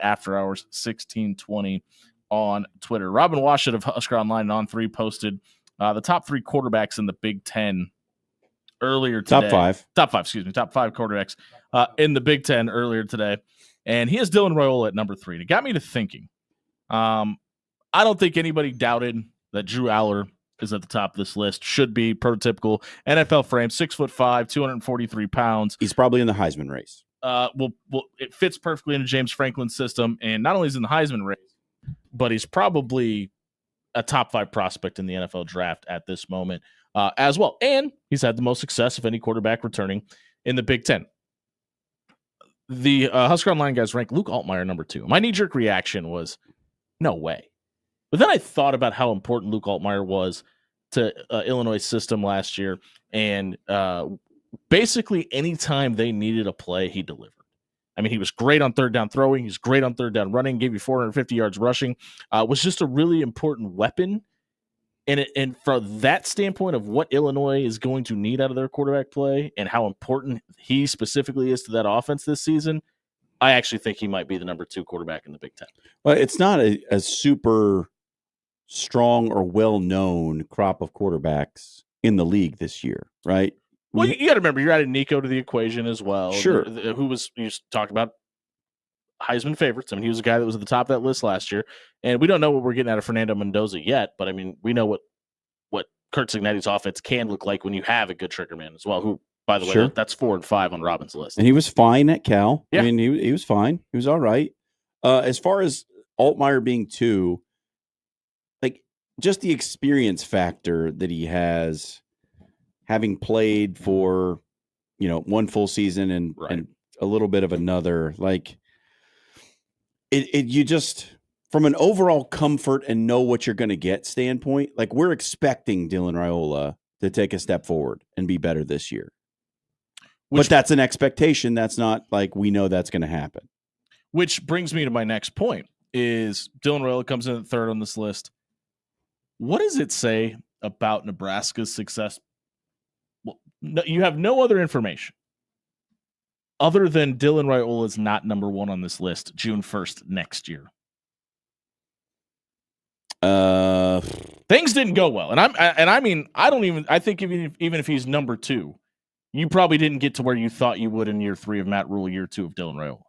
After Hours 1620 on Twitter. Robin Washut of Husker Online and On3 posted the top 3 quarterbacks in the Big Ten earlier today. Top five quarterbacks in the Big Ten earlier today. And he has Dylan Raiola at number 3. And it got me to thinking. I don't think anybody doubted that Drew Aller is at the top of this list. Should be prototypical NFL frame, 6'5", 243 pounds. He's probably in the Heisman race. Well, it fits perfectly into James Franklin's system. And not only is he in the Heisman race, but he's probably a top 5 prospect in the NFL draft at this moment as well. And he's had the most success of any quarterback returning in the Big Ten. The Husker Online guys rank Luke Altmaier number 2. My knee-jerk reaction was, no way. But then I thought about how important Luke Altmaier was to Illinois' system last year. And basically anytime they needed a play, he delivered. I mean, he was great on third down throwing. He's great on third down running, gave you 450 yards rushing, was just a really important weapon. And from that standpoint of what Illinois is going to need out of their quarterback play and how important he specifically is to that offense this season, I actually think he might be the number 2 quarterback in the Big Ten. Well, it's not a super strong or well-known crop of quarterbacks in the league this year, right? Well, you got to remember, you're adding Nico to the equation as well. Sure. Who was, you talked about Heisman favorites. I mean, he was a guy that was at the top of that list last year. And we don't know what we're getting out of Fernando Mendoza yet, but I mean, we know what Curt Cignetti's offense can look like when you have a good trigger man as well, who, by the way, that's 4 and 5 on Robin's list. And he was fine at Cal. Yeah. I mean, he was fine. He was all right. As far as Altmaier being 2, like just the experience factor that he has, having played for, one full season and a little bit of another, like you just, from an overall comfort and know what you're going to get standpoint, like we're expecting Dylan Raiola to take a step forward and be better this year. But that's an expectation. That's not like we know that's going to happen. Which brings me to my next point is Dylan Raiola comes in at 3rd on this list. What does it say about Nebraska's success? Well, no, you have no other information other than Dylan Raiola is not number 1 on this list June 1st next year. Things didn't go well. I think even if he's number 2, you probably didn't get to where you thought you would in year 3 of Matt Rule, year 2 of Dylan Raiola.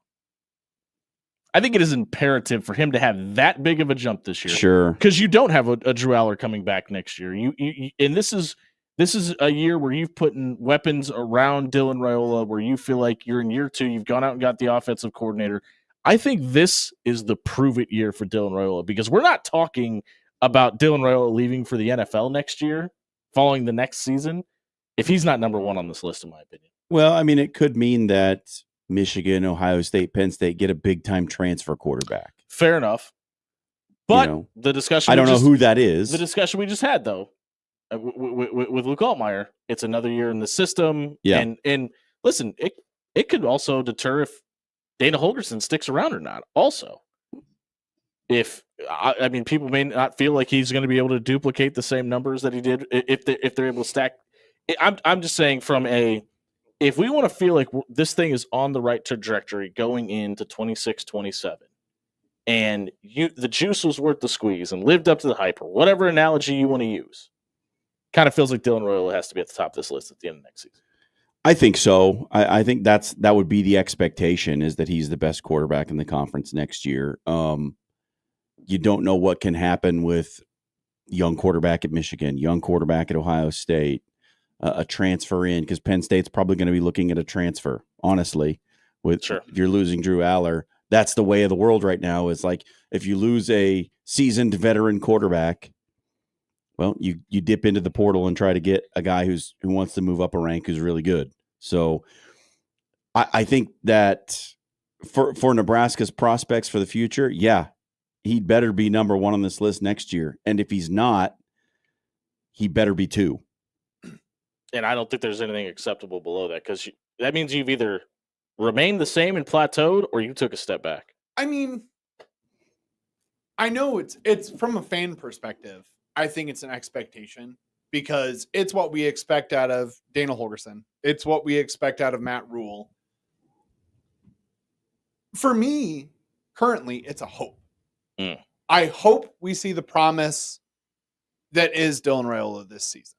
I think it is imperative for him to have that big of a jump this year. Sure. Because you don't have a Drew Aller coming back next year. And this is a year where you've put in weapons around Dylan Raiola, where you feel like you're in year 2, you've gone out and got the offensive coordinator. I think this is the prove it year for Dylan Raiola, because we're not talking about Dylan Raiola leaving for the NFL next year, following the next season, if he's not number 1 on this list, in my opinion. Well, I mean, it could mean that Michigan, Ohio State, Penn State get a big-time transfer quarterback. Fair enough. But the discussion... I don't know who that is. The discussion we just had, though, with Luke Altmaier, it's another year in the system. Yeah. And listen, it could also deter if Dana Holgorsen sticks around or not. Also, people may not feel like he's going to be able to duplicate the same numbers that he did if they're able to stack. I'm just saying if we want to feel like this thing is on the right trajectory going into 26-27, and the juice was worth the squeeze and lived up to the hype, or whatever analogy you want to use, kind of feels like Dylan Raiola has to be at the top of this list at the end of next season. I think so. I think that would be the expectation, is that he's the best quarterback in the conference next year. You don't know what can happen with young quarterback at Michigan, young quarterback at Ohio State, a transfer in, because Penn State's probably going to be looking at a transfer, honestly. If you're losing Drew Aller, that's the way of the world right now, is like if you lose a seasoned veteran quarterback, well, you dip into the portal and try to get a guy who wants to move up a rank, who's really good. So I think that for Nebraska's prospects for the future, yeah, he'd better be number 1 on this list next year. And if he's not, he better be 2. And I don't think there's anything acceptable below that, because that means you've either remained the same and plateaued, or you took a step back. I mean, I know it's from a fan perspective, I think it's an expectation, because it's what we expect out of Dana Holgorsen. It's what we expect out of Matt Rule. For me, currently it's a hope. Mm. I hope we see the promise that is Dylan Raiola this season.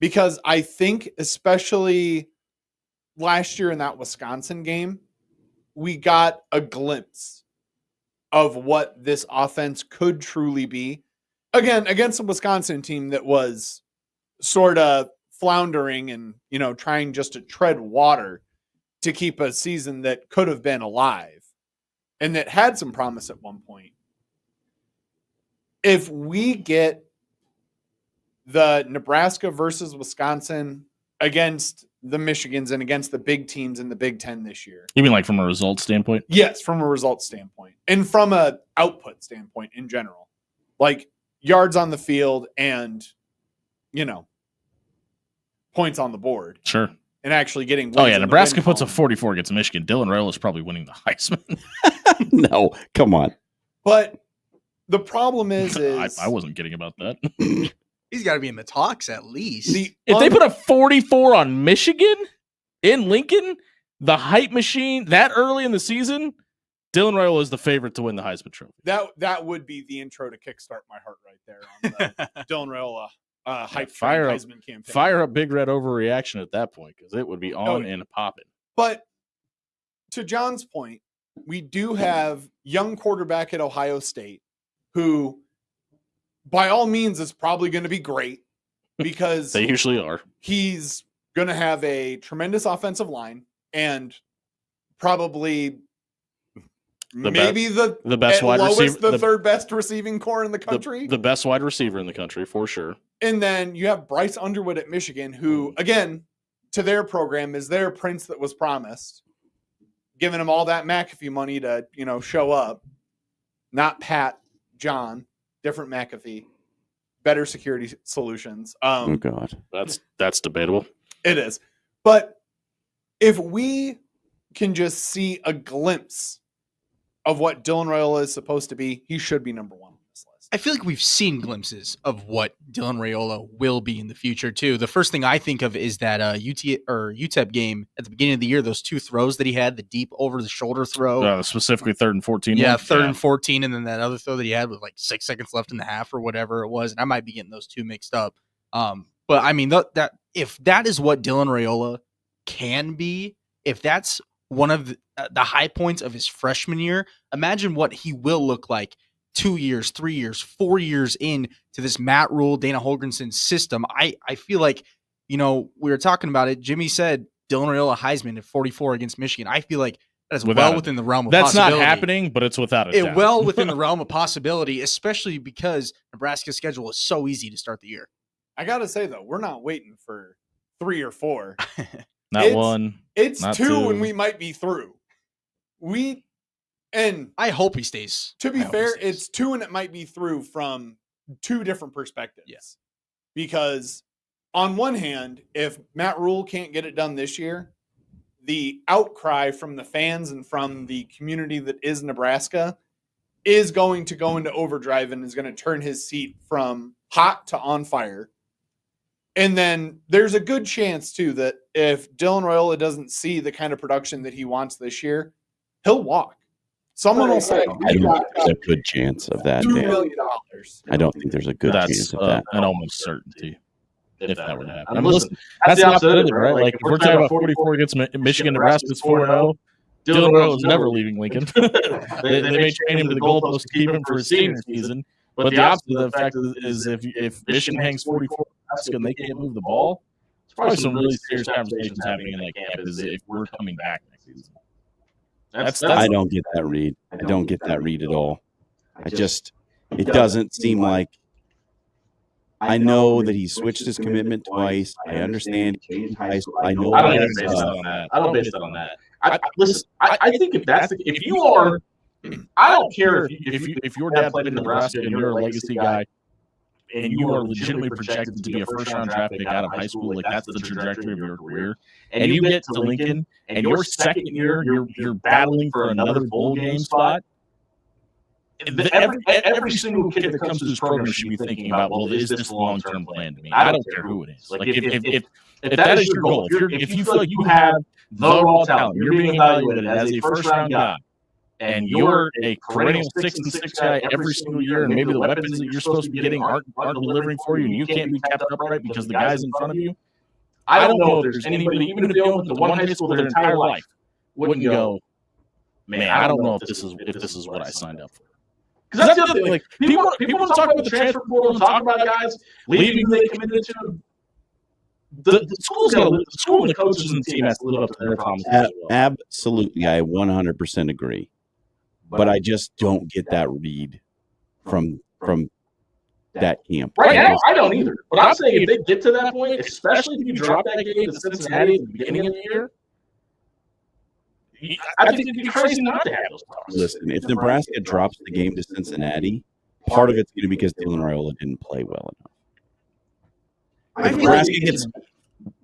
Because I think, especially last year in that Wisconsin game, we got a glimpse of what this offense could truly be. Again, against a Wisconsin team that was sort of floundering and, trying just to tread water to keep a season that could have been alive and that had some promise at one point. If we get the Nebraska versus Wisconsin against the Michigans and against the big teams in the Big Ten this year. You mean like from a result standpoint? Yes, from a result standpoint and from a output standpoint in general. Like yards on the field and, points on the board. Sure. And actually getting wins. Oh, yeah. in the Nebraska win puts a column. 44 against Michigan. Dylan Raiola is probably winning the Heisman. No, come on. But the problem is I wasn't kidding about that. He's got to be in the talks at least. If they put a 44 on Michigan in Lincoln, the hype machine that early in the season, Dylan Raiola is the favorite to win the Heisman Trophy. that would be the intro to Kickstart My Heart right there on the Dylan Raiola hype fire up- Heisman campaign. Fire up Big Red overreaction at that point because it would be on and popping. But to John's point, we do have young quarterback at Ohio State who, by all means, is probably going to be great because They usually are. he's going to have a tremendous offensive line and probably maybe the best at wide lowest, receiver, the third best receiving core in the country. the best wide receiver in the country for sure. And then you have Bryce Underwood at Michigan, who, again, to their program is their prince that was promised, giving him all that McAfee money to, show up. Not Pat, John, different McAfee, better security solutions. Oh God, That's debatable. It is. But if we can just see a glimpse of what Dylan Raiola is supposed to be, he should be number one on this list. I feel like we've seen glimpses of what Dylan Raiola will be in the future too. The first thing I think of is that UTEP game at the beginning of the year. Those two throws that he had, the deep over the shoulder throw, Specifically 3rd and 14. yeah, one. third and 14, and then that other throw that he had with like 6 seconds left in the half or whatever it was. And I might be getting those two mixed up. But I mean that if that is what Dylan Raiola can be, if that's one of the high points of his freshman year, imagine what he will look like 2 years, 3 years, 4 years in to this Matt Rule, Dana Holgorsen system. I feel like, we were talking about it. Jimmy said Dylan Raiola Heisman at 44 against Michigan. I feel like that is well within the realm of possibility. That's not happening, but it's without a doubt. Well within the realm of possibility, especially because Nebraska's schedule is so easy to start the year. I got to say, though, we're not waiting for 3 or 4. Not one. It's not 2 two. and we might be through. And I hope he stays. to be I hope he fair, stays. it's 2 and it might be through from 2 different perspectives. Yes. Because on one hand, if Matt Rule can't get it done this year, the outcry from the fans and from the community that is Nebraska is going to go into overdrive and is going to turn his seat from hot to on fire. And then there's a good chance, too, that if Dylan Raiola doesn't see the kind of production that he wants this year, he'll walk. Someone will say, I don't think there's a good chance of that. $2 Dan. million. I don't think there's a good That's chance of that. an almost certainty if that were to happen. I mean, listen, listen, that's the opposite of it, right? Like, if we're talking about 44 against Michigan, Nebraska's 4-0. Dylan Raiola is never leaving Lincoln. they may train him to the goalpost to keep him for his senior season. But the opposite of the fact is if Michigan hangs 44 Nebraska and they can't move the ball, there's probably some really serious conversations happening in that camp is if we're coming back next season. I don't get that read. I don't get that read at all. It doesn't seem like. I know that he switched his commitment twice. I understand. I know. I don't even base that on that. I don't base that on that. Listen, I think if you are, I don't care if your dad played in Nebraska and you're a legacy guy and you are legitimately projected to be a first-round draft pick out of high school, like that's the trajectory of your career, and you get to Lincoln and your second year you're battling for another bowl game spot. Every single kid that comes to this program should be thinking about, well, is this a long-term plan to me? I don't care who it is. Like if that is your goal, if you feel like you have the raw talent, you're being evaluated as a first-round guy, and you're a perennial 6-6 guy every single year, and maybe the weapons that you're supposed to be getting aren't delivering for you, and you can't be kept upright because the guys in front of you, I don't know if there's anybody, even if they went to one high school their entire life, wouldn't go, man, I don't know if this is what I signed up for. Because that's the other thing. Like, people want to talk about the transfer portal and talk about guys leaving they committed to. The school and the coaches and the team has to live up to their promises as well. Absolutely, I 100% agree. But I just don't get that read from that camp. Right now, I don't either. But I'm saying if they get to that point, especially if you drop that game to Cincinnati at the beginning of the year, I think it'd be crazy not to have those talks. Listen, if Nebraska drops the game to Cincinnati, part of it's going to be because Dylan Raiola didn't play well enough. If Nebraska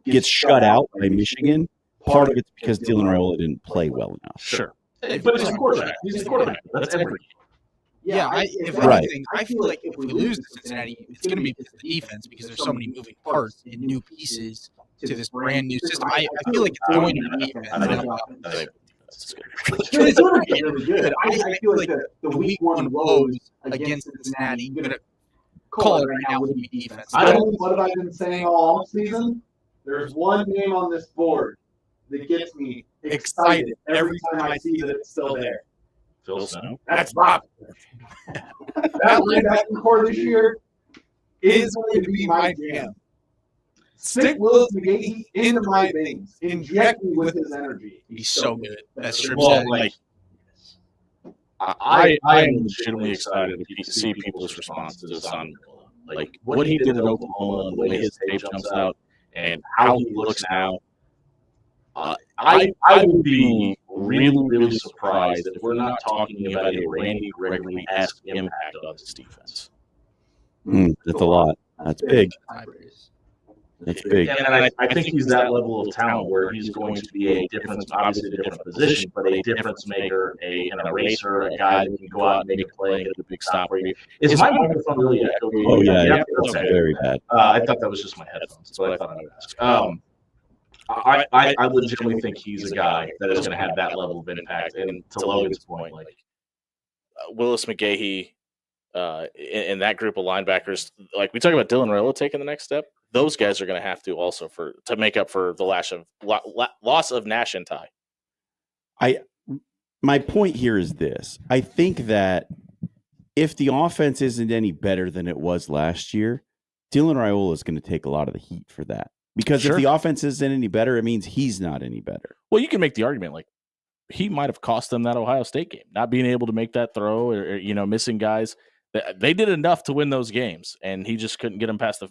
gets shut out by Michigan, part of it's because Dylan Raiola didn't play well enough. Sure. But he's a quarterback. He's a quarterback. That's every game. Yeah, if anything, I feel like if we lose to Cincinnati, it's going to be because of the defense, because there's so many moving parts and new pieces to this brand new system. I feel like it's going to be defense. It's going to be really good. I feel like the week one woes against Cincinnati, I'm going to call it right now, would be defense. What have I been saying all season? There's one name on this board that gets me excited every time I see that it's still there. Phil Snow. That's Bob. That linebacking core this year is going to be my jam. Stick Willis McGahee into my veins. Inject me with his energy. He's so good. That's true. Well, like, I am legitimately excited to see people's responses to Son. Like, what he did at Oklahoma and the way his tape jumps out and how he looks now. I would be really, really surprised if we're not talking about a Randy Gregory-esque impact on this defense. That's a lot. That's big. That's big. And I think he's that level of talent where he's going to be a difference, obviously a different position, but a difference maker, an eraser, a guy that can go out and make a play and get a big stop for you. Is my microphone really echoing? Oh, yeah. It's very bad. I thought that was just my headphones. That's what I thought I would ask. I legitimately think he's a guy that is going to have that level of impact. And to Logan's point, like Willis McGahee in that group of linebackers, like we talk about Dylan Raiola taking the next step, those guys are going to have to also to make up for the loss of Nash and Ty. My point here is this. I think that if the offense isn't any better than it was last year, Dylan Raiola is going to take a lot of the heat for that. Because if the offense isn't any better, it means he's not any better. Well, you can make the argument like he might have cost them that Ohio State game, not being able to make that throw or missing guys. They did enough to win those games, and he just couldn't get them past the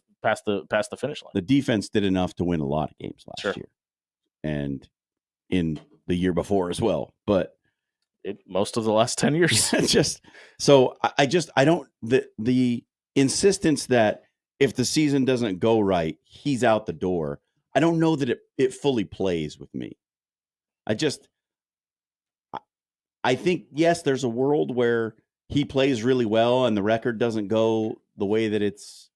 finish line. The defense did enough to win a lot of games last year, and in the year before as well. But most of the last 10 years, I don't the insistence that if the season doesn't go right, he's out the door. I don't know that it fully plays with me. I think, yes, there's a world where he plays really well and the record doesn't go the way that it's,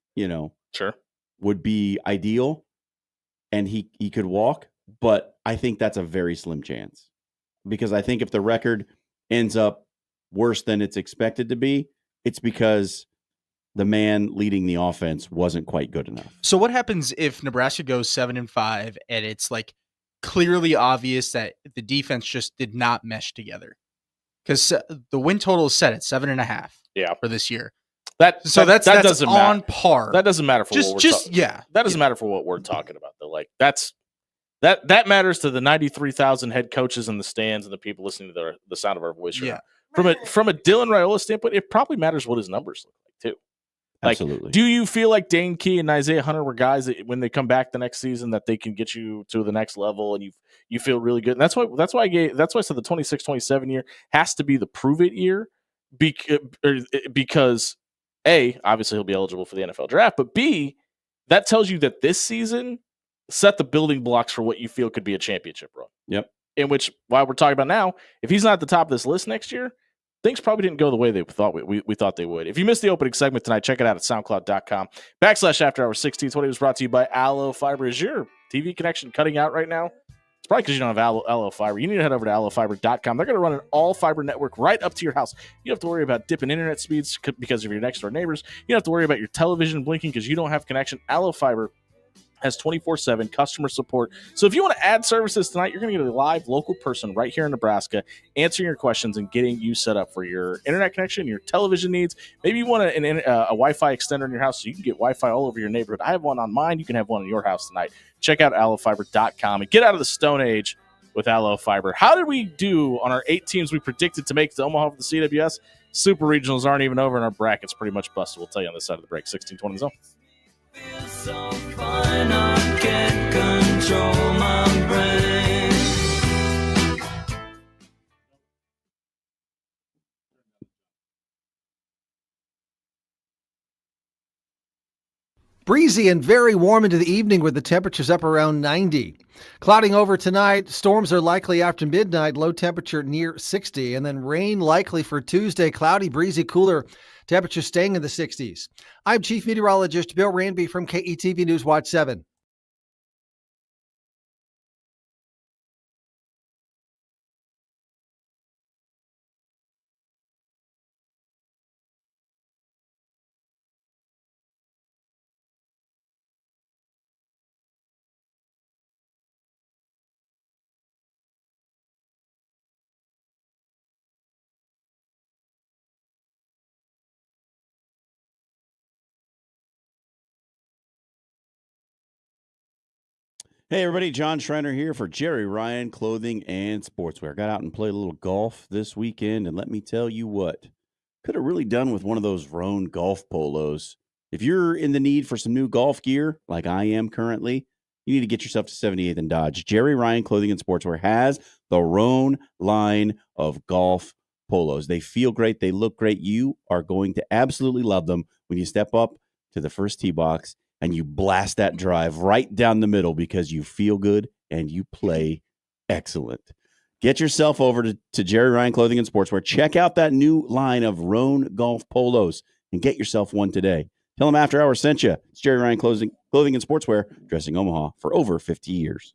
would be ideal and he could walk. But I think that's a very slim chance because I think if the record ends up worse than it's expected to be, it's because the man leading the offense wasn't quite good enough. So what happens if Nebraska goes 7-5 and it's like clearly obvious that the defense just did not mesh together? Because the win total is set at 7.5. Yeah, for this year. That doesn't on matter. par. That doesn't matter for what we're That doesn't matter for what we're talking about though. Like that matters to the 93,000 head coaches in the stands and the people listening to the sound of our voice. Right now. From a Dylan Raiola standpoint, it probably matters what his numbers look like too. Like, absolutely. Do you feel like Dane Key and Isaiah Hunter were guys that when they come back the next season that they can get you to the next level and you feel really good? And that's why I said the 26-27 year has to be the prove it year because A, obviously he'll be eligible for the NFL draft, but B, that tells you that this season set the building blocks for what you feel could be a championship run. Yep. In which, while we're talking about now, if he's not at the top of this list next year, things probably didn't go the way they thought we thought they would. If you missed the opening segment tonight, check it out at soundcloud.com/after hours 1620. It was brought to you by Allo Fiber. Is your TV connection cutting out right now? It's probably because you don't have Allo Fiber. You need to head over to allofiber.com. They're going to run an all-fiber network right up to your house. You don't have to worry about dipping internet speeds because of your next-door neighbors. You don't have to worry about your television blinking because you don't have connection. Allo Fiber has 24/7 customer support. So if you want to add services tonight, you're going to get a live local person right here in Nebraska answering your questions and getting you set up for your internet connection, your television needs. Maybe you want a Wi-Fi extender in your house so you can get Wi-Fi all over your neighborhood. I have one on mine. You can have one in your house tonight. Check out allofiber.com and get out of the Stone Age with Allo Fiber. How did we do on our 8 teams we predicted to make the Omaha for the CWS? Super regionals aren't even over, and our bracket's pretty much busted. We'll tell you on this side of the break. 16-20 zone. Feels so fine, I can't control my brain. Breezy and very warm into the evening with the temperatures up around 90. Clouding over tonight, storms are likely after midnight, low temperature near 60, and then rain likely for Tuesday, cloudy, breezy, cooler, temperatures staying in the 60s. I'm Chief Meteorologist Bill Ranby from KETV News Watch 7. Hey, everybody. John Schreiner here for Jerry Ryan Clothing and Sportswear. Got out and played a little golf this weekend, and let me tell you what, could have really done with one of those Roan golf polos. If you're in the need for some new golf gear, like I am currently, you need to get yourself to 78th and Dodge. Jerry Ryan Clothing and Sportswear has the Roan line of golf polos. They feel great. They look great. You are going to absolutely love them when you step up to the first tee box and you blast that drive right down the middle because you feel good and you play excellent. Get yourself over to Jerry Ryan Clothing and Sportswear. Check out that new line of Roan golf polos and get yourself one today. Tell them After Hours sent you. It's Jerry Ryan Clothing and Sportswear, dressing Omaha for over 50 years.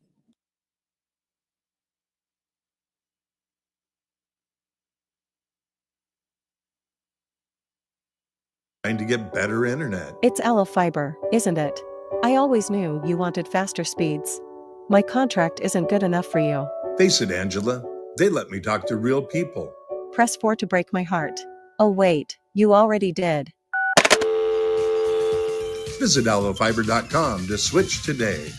Trying to get better internet. It's Allo Fiber, isn't it? I always knew you wanted faster speeds. My contract isn't good enough for you. Face it, Angela. They let me talk to real people. Press 4 to break my heart. Oh wait, you already did. Visit allofiber.com to switch today.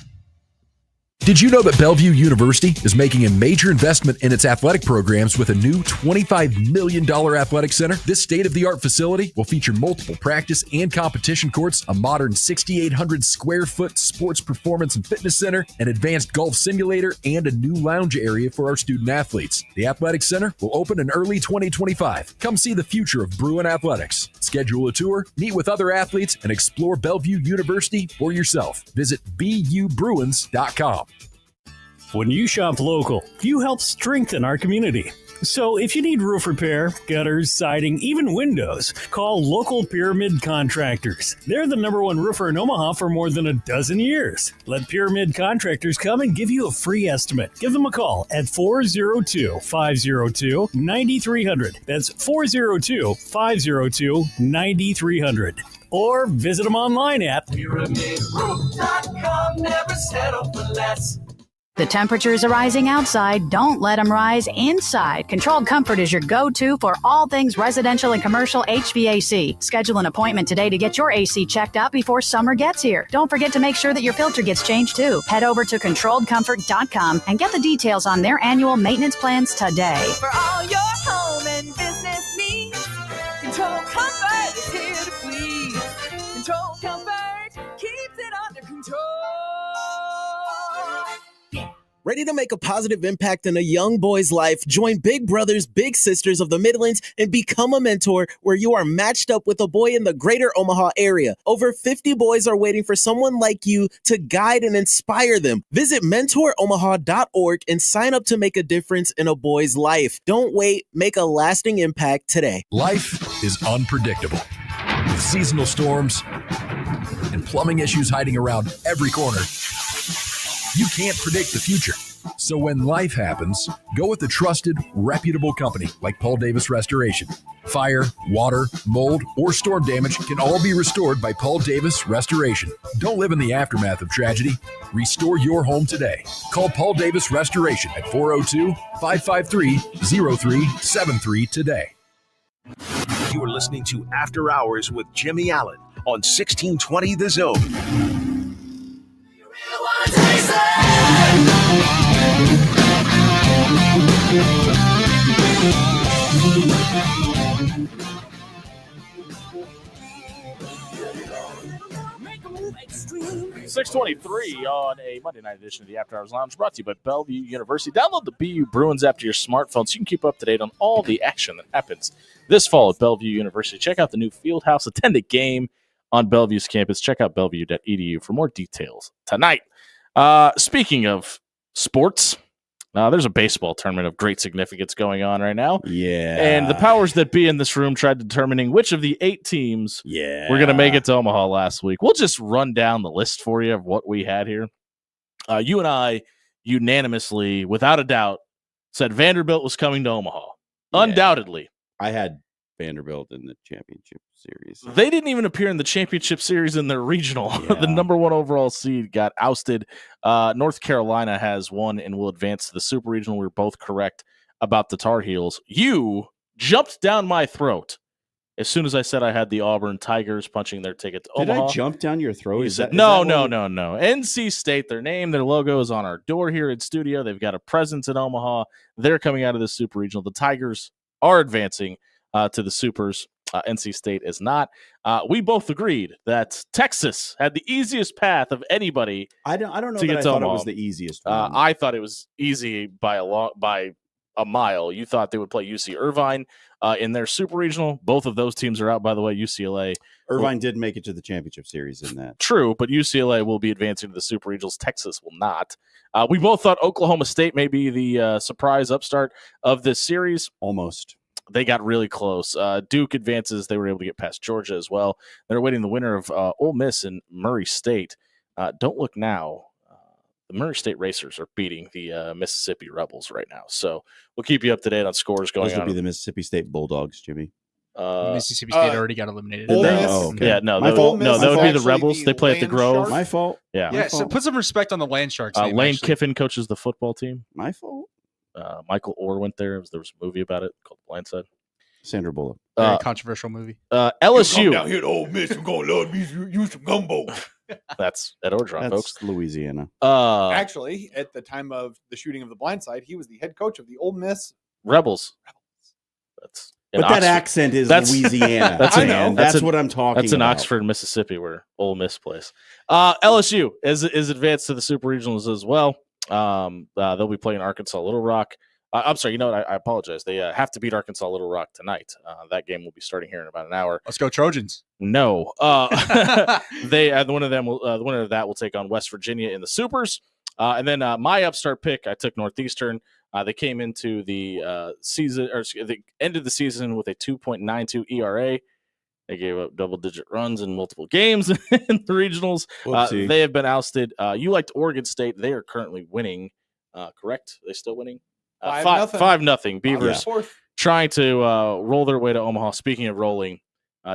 Did you know that Bellevue University is making a major investment in its athletic programs with a new $25 million athletic center? This state-of-the-art facility will feature multiple practice and competition courts, a modern 6,800 square foot sports performance and fitness center, an advanced golf simulator, and a new lounge area for our student athletes. The athletic center will open in early 2025. Come see the future of Bruin athletics. Schedule a tour, meet with other athletes, and explore Bellevue University for yourself. Visit BUBruins.com. When you shop local, you help strengthen our community. So if you need roof repair, gutters, siding, even windows, call local Pyramid Contractors. They're the #1 roofer in Omaha for more than a dozen years. Let Pyramid Contractors come and give you a free estimate. Give them a call at 402-502-9300. That's 402-502-9300. Or visit them online at PyramidRoof.com. Never settle for less. The temperatures are rising outside. Don't let them rise inside. Controlled Comfort is your go-to for all things residential and commercial HVAC. Schedule an appointment today to get your AC checked out before summer gets here. Don't forget to make sure that your filter gets changed too. Head over to ControlledComfort.com and get the details on their annual maintenance plans today. For all your home and business needs, Controlled Comfort is here to please. Controlled Comfort keeps it under control. Ready to make a positive impact in a young boy's life? Join Big Brothers Big Sisters of the Midlands and become a mentor where you are matched up with a boy in the greater Omaha area. Over 50 boys are waiting for someone like you to guide and inspire them. Visit mentoromaha.org and sign up to make a difference in a boy's life. Don't wait. Make a lasting impact today. Life is unpredictable. With seasonal storms and plumbing issues hiding around every corner, you can't predict the future, So when life happens, go with a trusted, reputable company like Paul Davis Restoration. Fire, water, mold, or storm damage can all be restored by Paul Davis Restoration. Don't live in the aftermath of tragedy. Restore your home today. Call Paul Davis Restoration at 402-553-0373 today. You are listening to After Hours with Jimmy Allen on 1620 The Zone. 6:23 on a Monday night edition of the After Hours Lounge, brought to you by Bellevue University. Download the BU Bruins app to your smartphone so you can keep up to date on all the action that happens this fall at Bellevue University. Check out the new field house, attend a game on Bellevue's campus. Check out bellevue.edu for more details tonight. Speaking of sports, there's a baseball tournament of great significance going on right now. Yeah. And the powers that be in this room tried determining which of the 8 teams were going to make it to Omaha last week. We'll just run down the list for you of what we had here. You and I unanimously, without a doubt, said Vanderbilt was coming to Omaha. Yeah. Undoubtedly. I had Vanderbilt in the championship series. They didn't even appear in the championship series in their regional. The number 1 overall seed got ousted. North Carolina has won and will advance to the super regional. We were both correct about the Tar Heels. You jumped down my throat as soon as I said I had the Auburn Tigers punching their ticket to Did Omaha. I jump down your throat? Is that no. NC State, their name, their logo is on our door here in studio. They've got a presence in Omaha. They're coming out of the super regional. The Tigers are advancing to the supers. NC State is not. We both agreed that Texas had the easiest path of anybody. I don't know to that get I to thought Omaha. it was the easiest one. I thought it was easy by a mile. You thought they would play UC Irvine in their super regional. Both of those teams are out, by the way. UCLA. Irvine did make it to the championship series in that. True, but UCLA will be advancing to the super regionals. Texas will not. We both thought Oklahoma State may be the surprise upstart of this series. Almost. They got really close. Duke advances. They were able to get past Georgia as well. They're awaiting the winner of Ole Miss and Murray State. Don't look now. The Murray State Racers are beating the Mississippi Rebels right now. So we'll keep you up to date on scores going Those would on. be the Mississippi State Bulldogs, Jimmy. Mississippi State already got eliminated. Did they? Miss- Oh, okay. Yeah, no, My that fault. would, no, My that would be fault. the Rebels. Actually, They play at the Land Grove. Sharks? My fault. Yeah. Yeah, so put some respect on the Land Sharks. name, Lane actually. Kiffin coaches the football team. My fault. Michael Orr went there. There was a movie about it called Blindside. Sandra Bullock. Very controversial movie. LSU. Down here to Ole Miss, I'm gonna love me use some gumbo. That's Ed Orgeron, folks. That's Louisiana. Actually, at the time of the shooting of The Blind Side, he was the head coach of the Ole Miss Rebels. That's in But that Oxford. accent is That's- Louisiana. That's I in- know. that's That's in- what I'm talking That's in about. Oxford, Mississippi, where Ole Miss plays. LSU is advanced to the super regionals as well. They'll be playing Arkansas Little Rock. I'm sorry. You know what? I apologize. They have to beat Arkansas Little Rock tonight. That game will be starting here in about an hour. Let's go Trojans. No. They the winner of them will the winner of that will take on West Virginia in the supers. And then my upstart pick, I took Northeastern. They came into the season or the end of the season with a 2.92 ERA. They gave up double-digit runs in multiple games in the regionals. Whoopsie. They have been ousted. You liked Oregon State. They are currently winning. Correct? They still winning? 5-0. 5-0. Beavers Fourth. trying to roll their way to Omaha. Speaking of rolling,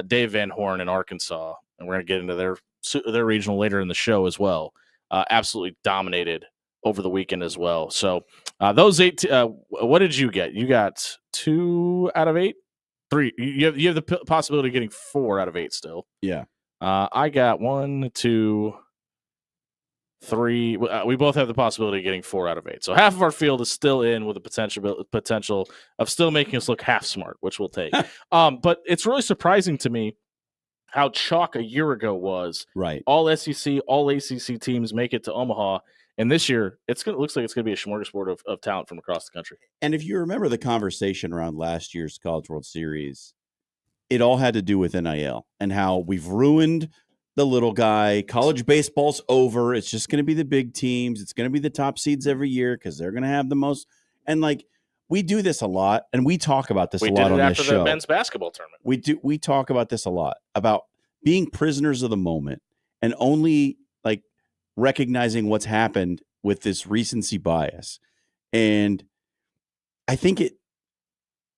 Dave Van Horn in Arkansas, and we're going to get into their regional later in the show as well. Absolutely dominated over the weekend as well. So those 8. What did you get? You got 2 out of 8. 3. You have the possibility of getting 4 out of 8 still. Yeah. I got 1, 2, 3. We both have the possibility of getting 4 out of 8. So half of our field is still in with the potential of still making us look half smart, which we'll take. But it's really surprising to me how chalk a year ago was. Right. All SEC, all ACC teams make it to Omaha. And this year, it looks like it's going to be a smorgasbord of talent from across the country. And if you remember the conversation around last year's College World Series, it all had to do with NIL and how we've ruined the little guy. College baseball's over. It's just going to be the big teams. It's going to be the top seeds every year because they're going to have the most. And like we do this a lot, and we talk about this We a did lot it on after this the show. men's basketball tournament. We talk about this a lot about being prisoners of the moment and only like recognizing what's happened with this recency bias. And I think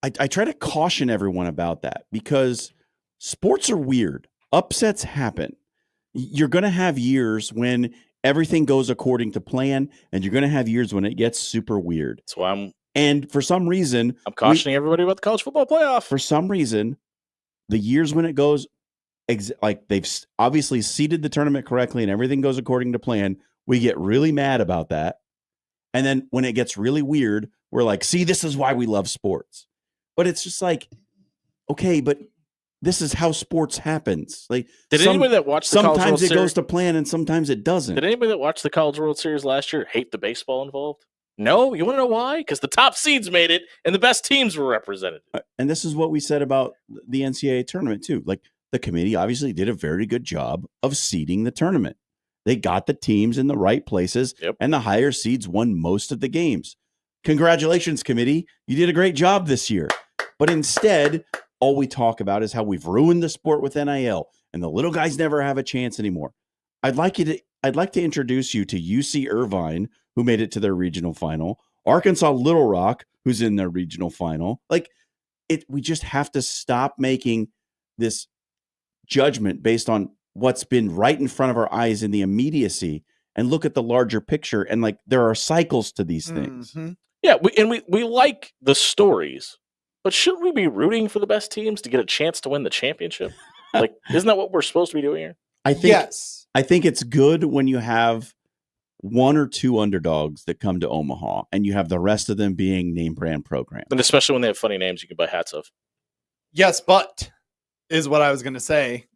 I try to caution everyone about that because sports are weird. Upsets happen. You're going to have years when everything goes according to plan, and you're going to have years when it gets super weird. That's why and for some reason, I'm cautioning everybody about the college football playoff. For some reason, the years when it goes like they've obviously seeded the tournament correctly and everything goes according to plan, we get really mad about that. And then when it gets really weird, we're like, see, this is why we love sports. But it's just like, okay, but this is how sports happens. Like, did anybody that watched the College World sometimes it Series goes to plan and sometimes it doesn't. Did anybody that watched the College World Series last year hate the baseball involved? No, you want to know why? Because the top seeds made it and the best teams were represented. And this is what we said about the NCAA tournament too. Like, the committee obviously did a very good job of seeding the tournament. They got the teams in the right places, and the higher seeds won most of the games. Congratulations, committee. You did a great job this year. But instead, all we talk about is how we've ruined the sport with NIL, and the little guys never have a chance anymore. I'd like to introduce you to UC Irvine, who made it to their regional final, Arkansas Little Rock, who's in their regional final. Like, we just have to stop making this judgment based on what's been right in front of our eyes in the immediacy and look at the larger picture. And like, there are cycles to these things. Mm-hmm. Yeah. We like the stories, but shouldn't we be rooting for the best teams to get a chance to win the championship? Like, isn't that what we're supposed to be doing here? I think it's good when you have one or two underdogs that come to Omaha and you have the rest of them being name brand programs. And especially when they have funny names you can buy hats of. Yes, but is what I was going to say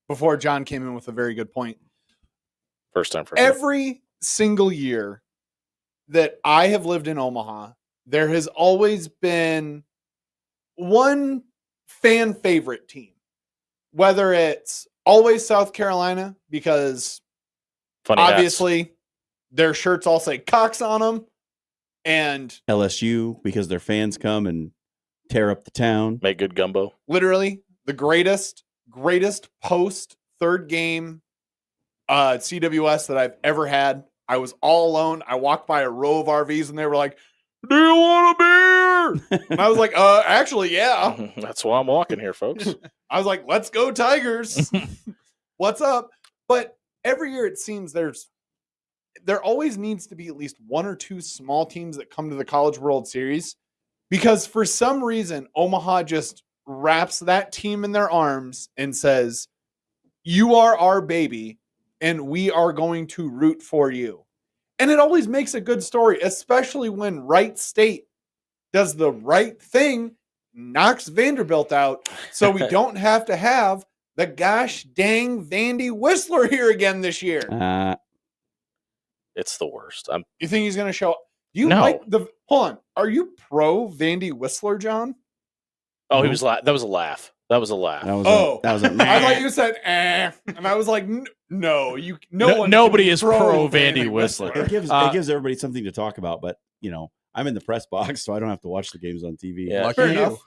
before John came in with a very good point. First time for every single year that I have lived in Omaha, there has always been one fan favorite team, whether it's always South Carolina, because funny obviously hats. Their shirts all say Cox on them, and LSU, because their fans come and tear up the town. Make good gumbo. Literally the greatest post third game CWS that I've ever had. I was all alone. I walked by a row of RVs and they were like, "Do you want a beer?" And I was like, actually, yeah. That's why I'm walking here, folks. I was like, "Let's go Tigers." What's up? But every year it seems there always needs to be at least one or two small teams that come to the College World Series, because for some reason Omaha just wraps that team in their arms and says, "You are our baby and we are going to root for you." And it always makes a good story, especially when Wright State does the right thing, knocks Vanderbilt out, so we don't have to have the gosh dang Vandy Whistler here again this year. It's the worst. You think he's going to show up? Do you No. like the... Hold on. Are you pro Vandy Whistler, John? Oh, he was that was a laugh. That was a laugh. That was I thought you said, and I was like, no, nobody is pro Vandy Whistler. It gives everybody something to talk about, but I'm in the press box, so I don't have to watch the games on TV. Yeah, fair enough.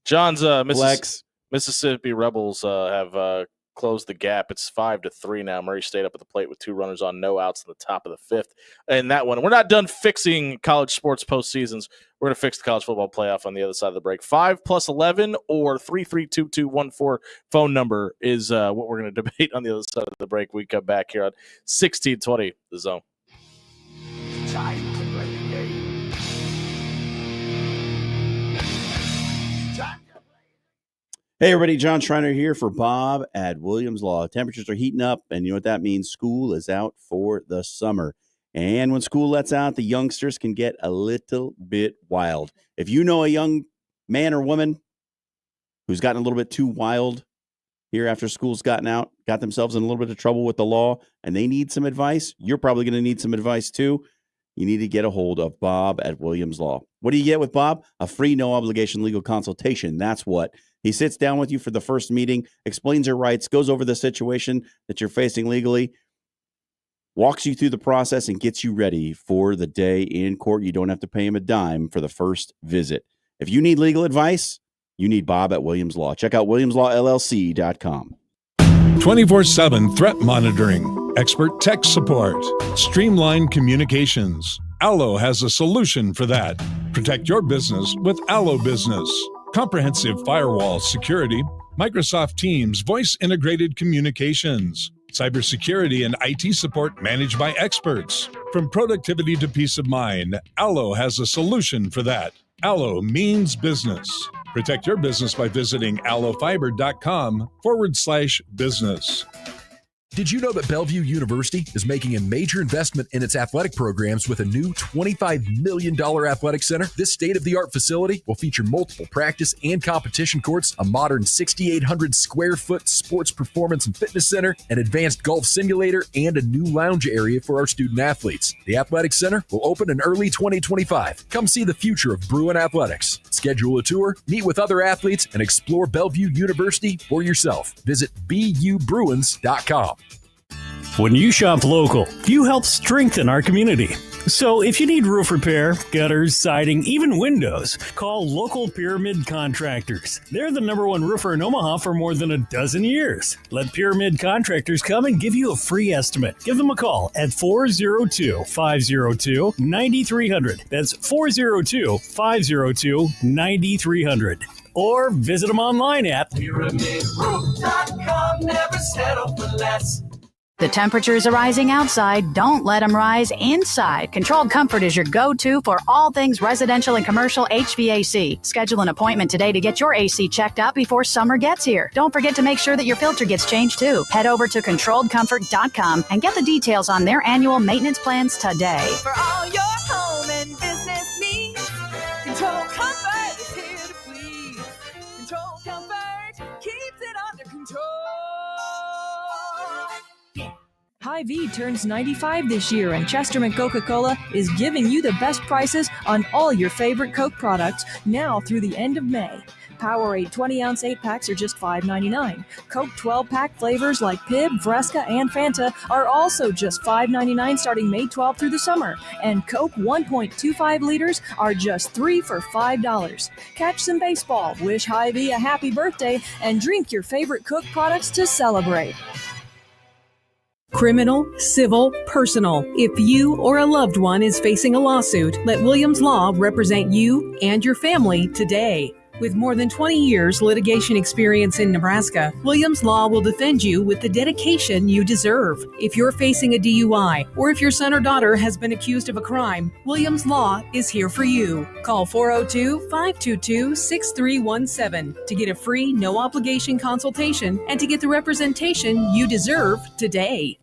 John's Flex. Mississippi Rebels have closed the gap. It's 5-3 now. Murray State up at the plate with 2 runners on, no outs in the top of the 5th. And that one, we're not done fixing college sports postseasons. We're going to fix the college football playoff on the other side of the break. 5+11 or 332-214 phone number is what we're going to debate on the other side of the break. We come back here on 1620 The Zone. Time to play the game. Hey, everybody. John Schreiner here for Bob at Williams Law. Temperatures are heating up, and you know what that means? School is out for the summer. And when school lets out, the youngsters can get a little bit wild. If you know a young man or woman who's gotten a little bit too wild here after school's gotten out, got themselves in a little bit of trouble with the law, and they need some advice, you're probably going to need some advice too. You need to get a hold of Bob at Williams Law. What do you get with Bob? A free, no-obligation legal consultation. That's what. He sits down with you for the first meeting, explains your rights, goes over the situation that you're facing legally, walks you through the process, and gets you ready for the day in court. You don't have to pay him a dime for the first visit. If you need legal advice, you need Bob at Williams Law. Check out WilliamsLawLLC.com. 24/7 threat monitoring. Expert tech support. Streamlined communications. Allo has a solution for that. Protect your business with Allo Business. Comprehensive firewall security. Microsoft Teams voice integrated communications. Cybersecurity and IT support managed by experts. From productivity to peace of mind, Allo has a solution for that. Allo means business. Protect your business by visiting allofiber.com/business. Did you know that Bellevue University is making a major investment in its athletic programs with a new $25 million athletic center? This state-of-the-art facility will feature multiple practice and competition courts, a modern 6,800 square foot sports performance and fitness center, an advanced golf simulator, and a new lounge area for our student athletes. The athletic center will open in early 2025. Come see the future of Bruin Athletics. Schedule a tour, meet with other athletes, and explore Bellevue University for yourself. Visit BUBruins.com. When you shop local, you help strengthen our community. So if you need roof repair, gutters, siding, even windows, call local Pyramid Contractors. They're the #1 roofer in Omaha for more than a dozen years. Let Pyramid Contractors come and give you a free estimate. Give them a call at 402-502-9300. That's 402-502-9300. Or visit them online at PyramidRoof.com. Never settle for less. The temperatures are rising outside. Don't let them rise inside. Controlled Comfort is your go-to for all things residential and commercial HVAC. Schedule an appointment today to get your AC checked out before summer gets here. Don't forget to make sure that your filter gets changed too. Head over to ControlledComfort.com and get the details on their annual maintenance plans today. For all your home and business needs, Control Comfort is here to please. Control Comfort keeps it under control. Hy-Vee turns 95 this year, and Chesterman Coca-Cola is giving you the best prices on all your favorite Coke products now through the end of May. Powerade 20-ounce 8-packs are just $5.99. Coke 12-pack flavors like Pib, Fresca, and Fanta are also just $5.99 starting May 12th through the summer. And Coke 1.25 liters are just $3 for $5. Catch some baseball, wish Hy-Vee a happy birthday, and drink your favorite Coke products to celebrate. Criminal, civil, personal. If you or a loved one is facing a lawsuit, let Williams Law represent you and your family today. With more than 20 years litigation experience in Nebraska, Williams Law will defend you with the dedication you deserve. If you're facing a DUI or if your son or daughter has been accused of a crime, Williams Law is here for you. Call 402-522-6317 to get a free, no-obligation consultation and to get the representation you deserve today.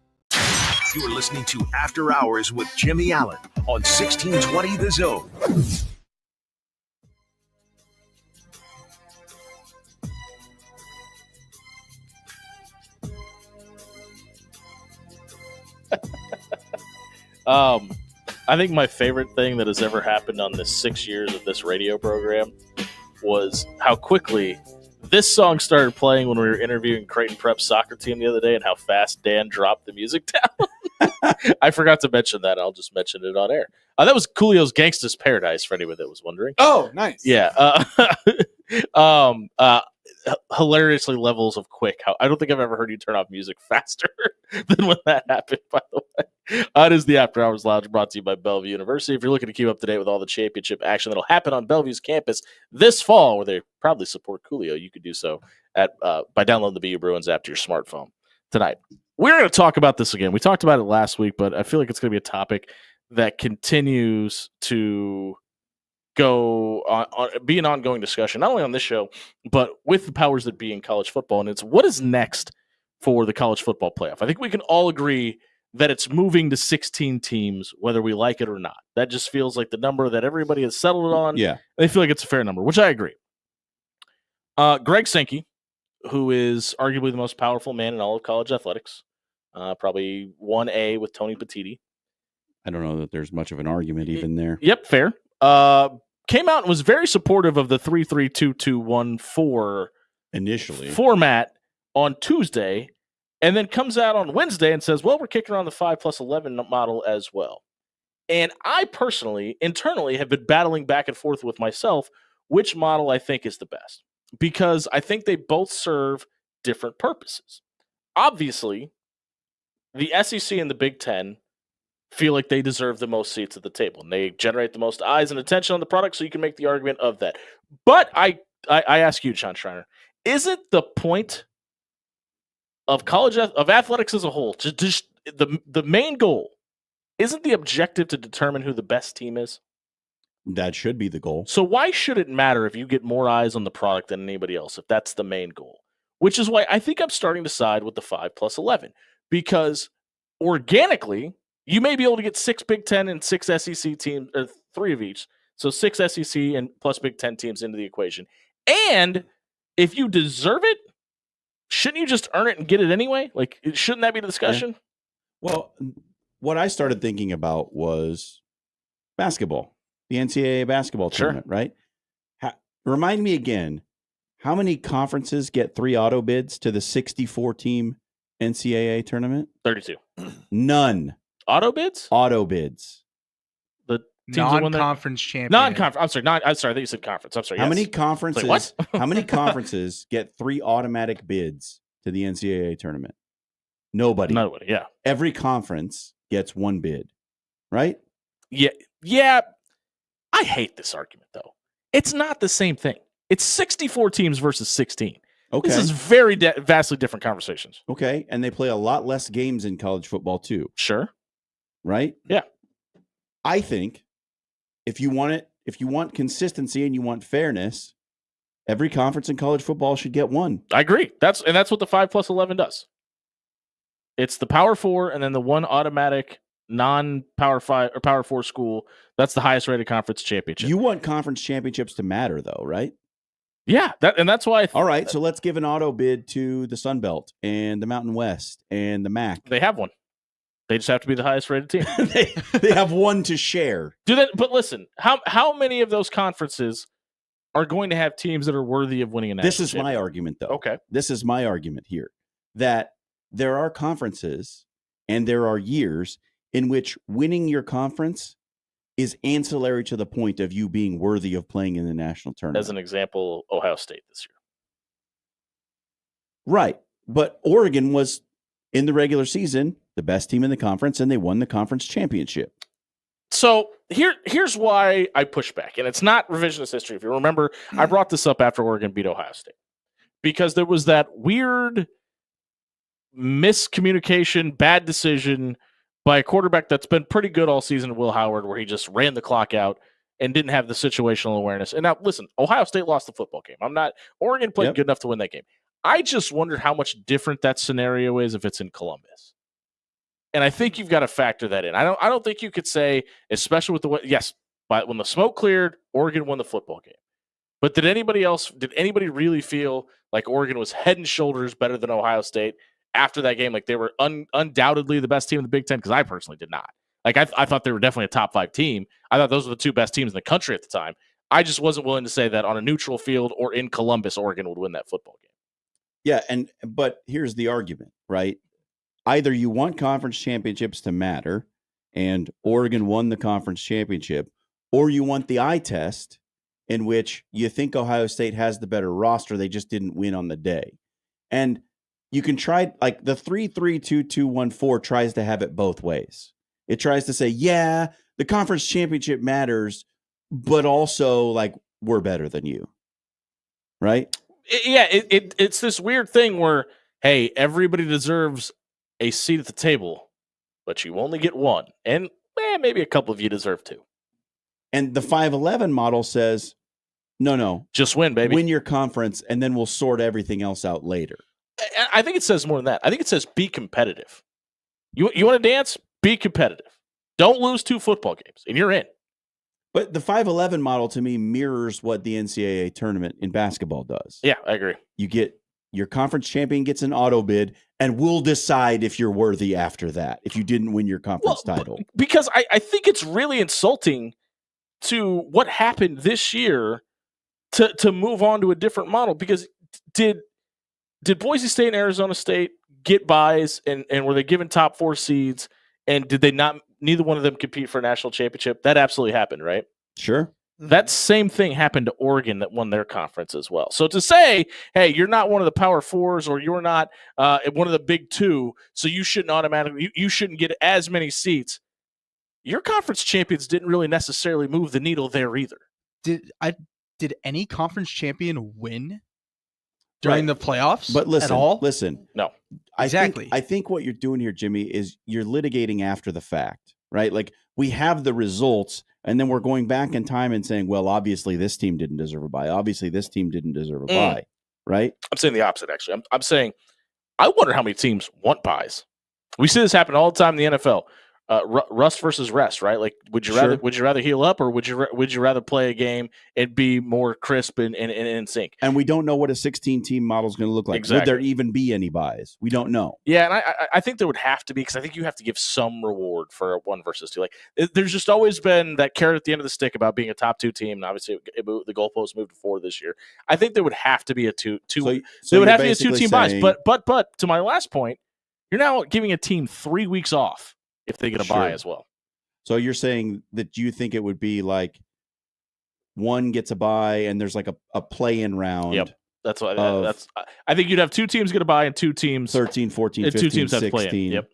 You're listening to After Hours with Jimmy Allen on 1620 The Zone. I think my favorite thing that has ever happened on the 6 years of this radio program was how quickly this song started playing when we were interviewing Creighton Prep's soccer team the other day and how fast Dan dropped the music down. I forgot to mention that. I'll just mention it on air. That was Coolio's Gangsta's Paradise, for anyone that was wondering. Oh, nice. Yeah. Hilariously levels of quick. I don't think I've ever heard you turn off music faster than when that happened, by the way. It is the After Hours Lounge, brought to you by Bellevue University. If you're looking to keep up to date with all the championship action that'll happen on Bellevue's campus this fall, where they probably support Coolio, you could do so by downloading the BU Bruins app to your smartphone tonight. We're going to talk about this again. We talked about it last week, but I feel like it's going to be a topic that continues to go on be an ongoing discussion, not only on this show, but with the powers that be in college football. And it's what is next for the college football playoff. I think we can all agree that it's moving to 16 teams, whether we like it or not. That just feels like the number that everybody has settled on. Yeah. They feel like it's a fair number, which I agree. Greg Sankey, who is arguably the most powerful man in all of college athletics, probably 1A with Tony Petitti. I don't know that there's much of an argument even there. Yep, fair. Came out and was very supportive of the 3-3-2-2-1-4 initially format on Tuesday, and then comes out on Wednesday and says, well, we're kicking around the 5+11 model as well. And I personally, internally, have been battling back and forth with myself which model I think is the best, because I think they both serve different purposes. Obviously, the SEC and the Big Ten feel like they deserve the most seats at the table, and they generate the most eyes and attention on the product, so you can make the argument of that. But I ask you, John Schreiner, isn't the point of of athletics as a whole, just the main goal, isn't the objective to determine who the best team is? That should be the goal. So why should it matter if you get more eyes on the product than anybody else, if that's the main goal? Which is why I think I'm starting to side with the 5+11, because organically, you may be able to get 6 Big Ten and 6 SEC teams, or 3 of each. So 6 SEC and plus Big Ten teams into the equation. And if you deserve it, shouldn't you just earn it and get it anyway? Like, shouldn't that be the discussion? Well, what I started thinking about was basketball, the NCAA basketball tournament, right? Remind me again, how many conferences get 3 auto bids to the 64-team NCAA tournament? 32. None. Auto bids? Auto bids. The teams that won Non-conference champion. Non-conference. I'm sorry. I'm sorry. I think you said conference. I'm sorry. How yes. many conferences? Like, what? How many conferences get 3 automatic bids to the NCAA tournament? Nobody. Nobody. Yeah. Every conference gets 1 bid, right? Yeah. Yeah. I hate this argument though. It's not the same thing. It's 64 teams versus 16. Okay. This is very vastly different conversations. Okay, and they play a lot less games in college football too. Sure. Right? Yeah. I think if you want consistency and you want fairness, every conference in college football should get 1. I agree. That's what the 5+11 does. It's the Power 4 and then the 1 automatic non-Power 5 or Power 4 school. That's the highest rated conference championship. You want conference championships to matter though, right? Yeah, that's why. All right, so let's give an auto bid to the Sun Belt and the Mountain West and the MAC. They have 1. They just have to be the highest rated team. they have 1 to share. But listen, how many of those conferences are going to have teams that are worthy of winning a national This is my argument, though. Okay. This is my argument here, that there are conferences and there are years in which winning your conference is ancillary to the point of you being worthy of playing in the national tournament. As an example, Ohio State this year. Right. But Oregon was, in the regular season, the best team in the conference, and they won the conference championship. So here's why I push back, and it's not revisionist history. If you remember, I brought this up after Oregon beat Ohio State, because there was that weird miscommunication, bad decision by a quarterback that's been pretty good all season, Will Howard, where he just ran the clock out and didn't have the situational awareness. And now, listen, Ohio State lost the football game. Oregon played good enough to win that game. I just wondered how much different that scenario is if it's in Columbus. And I think you've got to factor that in. I don't think you could say, especially with the way, yes, but when the smoke cleared, Oregon won the football game. But did anybody really feel like Oregon was head and shoulders better than Ohio State after that game? Like they were undoubtedly the best team in the Big Ten? Because I personally did not. Like I thought they were definitely a top 5 team. I thought those were the 2 best teams in the country at the time. I just wasn't willing to say that on a neutral field or in Columbus, Oregon would win that football game. Yeah, but here's the argument, right? Either you want conference championships to matter, and Oregon won the conference championship, or you want the eye test in which you think Ohio State has the better roster, they just didn't win on the day. And you can try, like the 3-3-2-2-1-4 tries to have it both ways. It tries to say, yeah, the conference championship matters, but also like we're better than you, right? It's this weird thing where, hey, everybody deserves a seat at the table, but you only get 1. And maybe a couple of you deserve 2. And the 5-11 model says, no. Just win, baby. Win your conference, and then we'll sort everything else out later. I think it says more than that. I think it says be competitive. You want to dance? Be competitive. Don't lose 2 football games, and you're in. But the 5-11 model, to me, mirrors what the NCAA tournament in basketball does. Yeah, I agree. You get your conference champion gets an auto bid, and we'll decide if you're worthy after that, if you didn't win your conference title. Because I think it's really insulting to what happened this year to move on to a different model. Because did Boise State and Arizona State get buys and were they given top 4 seeds? And did they not? Neither one of them compete for a national championship. That absolutely happened, right? Sure. That same thing happened to Oregon that won their conference as well. So to say, hey, you're not one of the Power Fours or you're not one of the Big Two, so you shouldn't automatically you shouldn't get as many seats. Your conference champions didn't really necessarily move the needle there either. Did any conference champion win during the playoffs? But listen, at all? listen. No, exactly. I think what you're doing here, Jimmy, is you're litigating after the fact, right? Like we have the results, and then we're going back in time and saying, well, obviously this team didn't deserve a bye. Obviously this team didn't deserve a bye, right? I'm saying the opposite, actually. I'm saying I wonder how many teams want buys. We see this happen all the time in the NFL. Rust versus rest, right? Like, would you rather heal up, or would you rather play a game and be more crisp and in sync? And we don't know what a 16-team model is going to look like. Exactly. Would there even be any buys? We don't know. Yeah, and I think there would have to be, because I think you have to give some reward for a 1 versus 2. Like, there's just always been that carrot at the end of the stick about being a top 2 team, and obviously the goalposts moved to 4 this year. I think there would have to be a two. So there would have to be a basically 2-team buys. saying- But to my last point, you're now giving a team 3 weeks off if they get a bye as well. So you're saying that you think it would be like one gets a bye and there's like a play-in round. Yep. That's what I think you'd have 2 teams get a bye and 2 teams 13, 14, and 15, 2 teams have to play in. 16 Yep.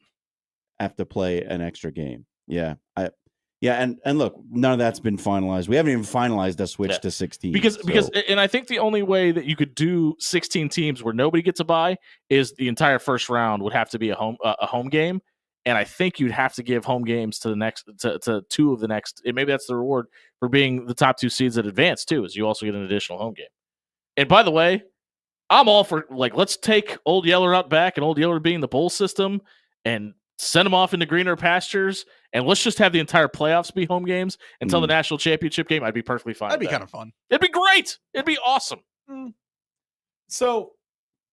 have to play an extra game. Yeah. And look, none of that's been finalized. We haven't even finalized a switch to 16. Because and I think the only way that you could do 16 teams where nobody gets a bye is the entire first round would have to be a home game. And I think you'd have to give home games to the next to 2 of the next. And maybe that's the reward for being the top 2 seeds that advance too, is you also get an additional home game. And by the way, I'm all for, like, let's take Old Yeller out back and Old Yeller being the bowl system and send them off into greener pastures, and let's just have the entire playoffs be home games until the national championship game. I'd be perfectly fine. That'd be with kind of fun. It'd be great. It'd be awesome. So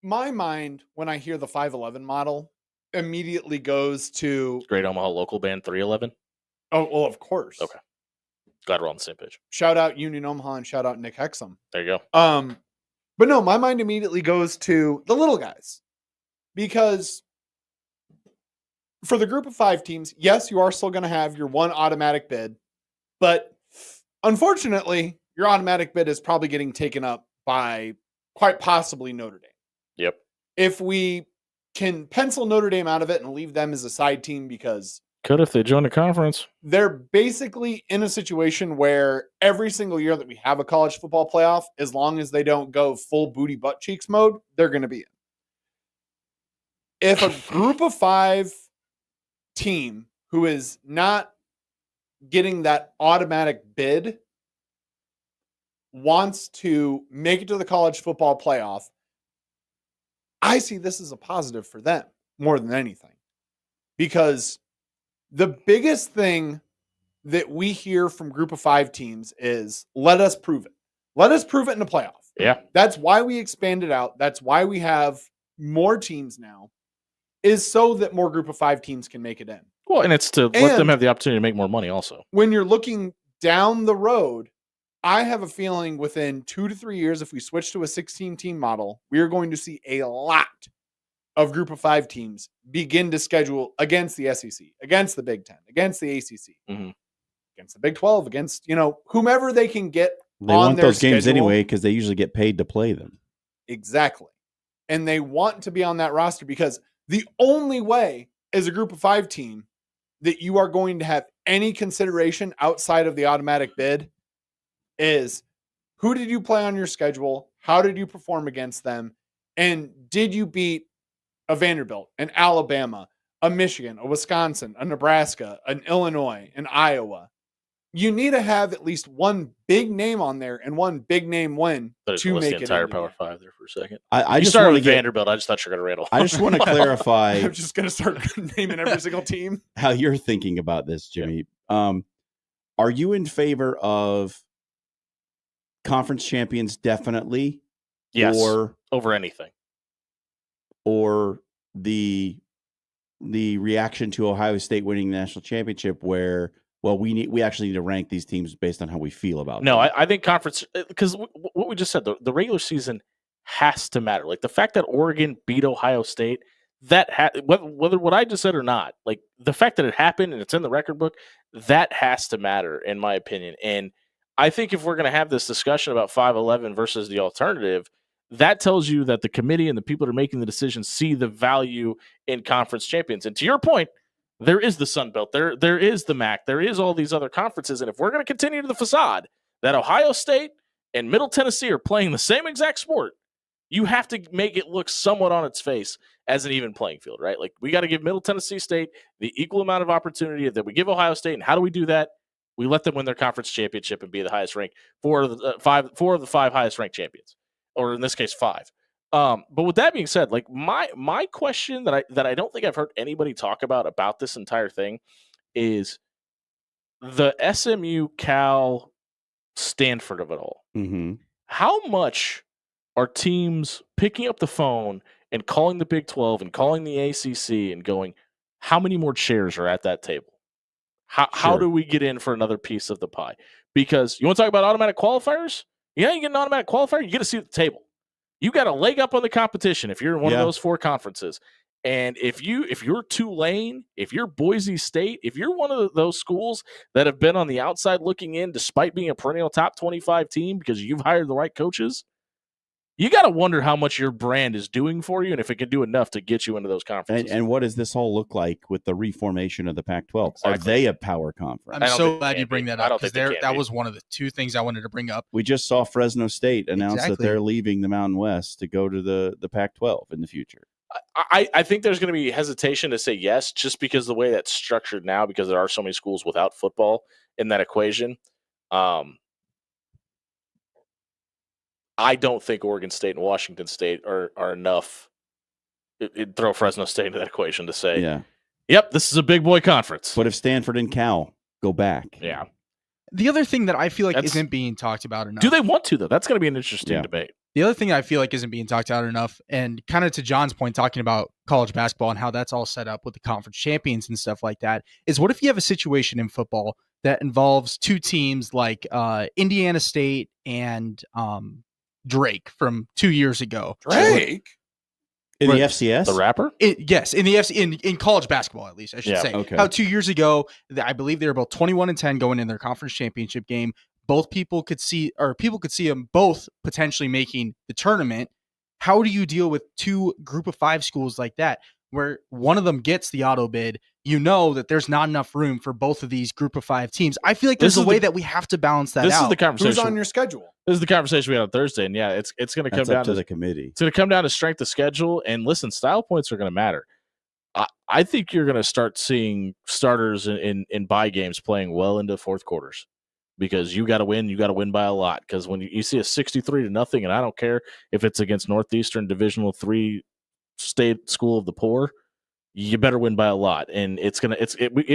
my mind, when I hear the 511 model, immediately goes to Great Omaha Local Band 311. Oh, well, of course. Okay. Glad we're on the same page. Shout out Union Omaha and shout out Nick Hexum. There you go. But no, my mind immediately goes to the little guys, because for the group of 5 teams, yes, you are still going to have your one automatic bid, but unfortunately, your automatic bid is probably getting taken up by quite possibly Notre Dame. Yep. If we can pencil Notre Dame out of it and leave them as a side team, because Could if they join the conference. they're basically in a situation where every single year that we have a college football playoff, as long as they don't go full booty butt cheeks mode, they're going to be in. If a group of 5 team who is not getting that automatic bid wants to make it to the college football playoff, I see this as a positive for them more than anything, because the biggest thing that we hear from group of 5 teams is, let us prove it. Let us prove it in the playoff. Yeah. That's why we expanded out. That's why we have more teams now, is so that more group of 5 teams can make it in. Well, and it's to let them have the opportunity to make more money also. When you're looking down the road, I have a feeling within 2 to 3 years, if we switch to a 16-team model, we are going to see a lot of group of 5 teams begin to schedule against the SEC, against the Big Ten, against the ACC, against the Big 12, against, whomever they can get They on want their those games schedule. anyway because they usually get paid to play them. Exactly. And they want to be on that roster, because the only way as a group of 5 team that you are going to have any consideration outside of the automatic bid is, who did you play on your schedule? How did you perform against them? And did you beat a Vanderbilt, an Alabama, a Michigan, a Wisconsin, a Nebraska, an Illinois, an Iowa? You need to have at least one big name on there and one big name win to make the it entire into Power the- 5 there for a second. I You just started wanna with get- Vanderbilt. I just thought you were going to rattle. I just want to clarify I'm just going to start naming every single team. how you're thinking about this, Jimmy. Are you in favor of conference champions definitely? Yes, Or over anything. Or the reaction to Ohio State winning the national championship, where, well, we actually need to rank these teams based on how we feel about No, them. I think conference, because what we just said, the regular season has to matter. Like the fact that Oregon beat Ohio State, whether what I just said or not, like the fact that it happened and it's in the record book, that has to matter in my opinion. And I think if we're going to have this discussion about 5-11 versus the alternative, that tells you that the committee and the people that are making the decisions see the value in conference champions. And to your point, there is the Sun Belt, there is the MAC, there is all these other conferences. And if we're going to continue to the facade that Ohio State and Middle Tennessee are playing the same exact sport, you have to make it look somewhat on its face as an even playing field, right? Like, we got to give Middle Tennessee State the equal amount of opportunity that we give Ohio State. And how do we do that? We let them win their conference championship and be the highest ranked, four of the five highest ranked champions, or in this case, 5. But with that being said, like, my question that I don't think I've heard anybody talk about this entire thing is the SMU, Cal, Stanford of it all. Mm-hmm. How much are teams picking up the phone and calling the Big 12 and calling the ACC and going, how many more chairs are at that table? How do we get in for another piece of the pie? Because you want to talk about automatic qualifiers? You get an automatic qualifier, you get a seat at the table. You got a leg up on the competition if you're in one of those 4 conferences. And if you're Tulane, if you're Boise State, if you're one of those schools that have been on the outside looking in despite being a perennial top 25 team because you've hired the right coaches, you got to wonder how much your brand is doing for you and if it can do enough to get you into those conferences. And what does this all look like with the reformation of the Pac-12? Exactly. Are they a power conference? I'm so glad you bring that up, because that was one of the 2 things I wanted to bring up. We just saw Fresno State announce that they're leaving the Mountain West to go to the Pac-12 in the future. I think there's going to be hesitation to say yes, just because the way that's structured now, because there are so many schools without football in that equation. I don't think Oregon State and Washington State are enough. Throw Fresno State into that equation to say, yep, this is a big boy conference. But if Stanford and Cal go back. Yeah. The other thing that I feel like isn't being talked about enough. Do they want to, though? That's going to be an interesting debate. The other thing I feel like isn't being talked about enough, and kind of to John's point, talking about college basketball and how that's all set up with the conference champions and stuff like that, is what if you have a situation in football that involves 2 teams like Indiana State and Drake from 2 years ago. Drake? In the FCS? The rapper? Yes, in the in college basketball, at least, I should say. Okay. How 2 years ago, I believe they were both 21-10 going in their conference championship game. Both people could see them both potentially making the tournament. How do you deal with 2 group of 5 schools like that, where one of them gets the auto bid? You know that there's not enough room for both of these group of 5 teams. I feel like there's a way that we have to balance that out. This is the conversation. Who's on your schedule? This is the conversation we had on Thursday, and it's going to come down to the committee. It's going to come down to strength of schedule, and listen, style points are going to matter. I think you're going to start seeing starters in bye games playing well into 4th quarters, because you got to win. You got to win by a lot, because when you see a 63-0, and I don't care if it's against Northeastern Divisional III State School of the Poor, you better win by a lot, and it's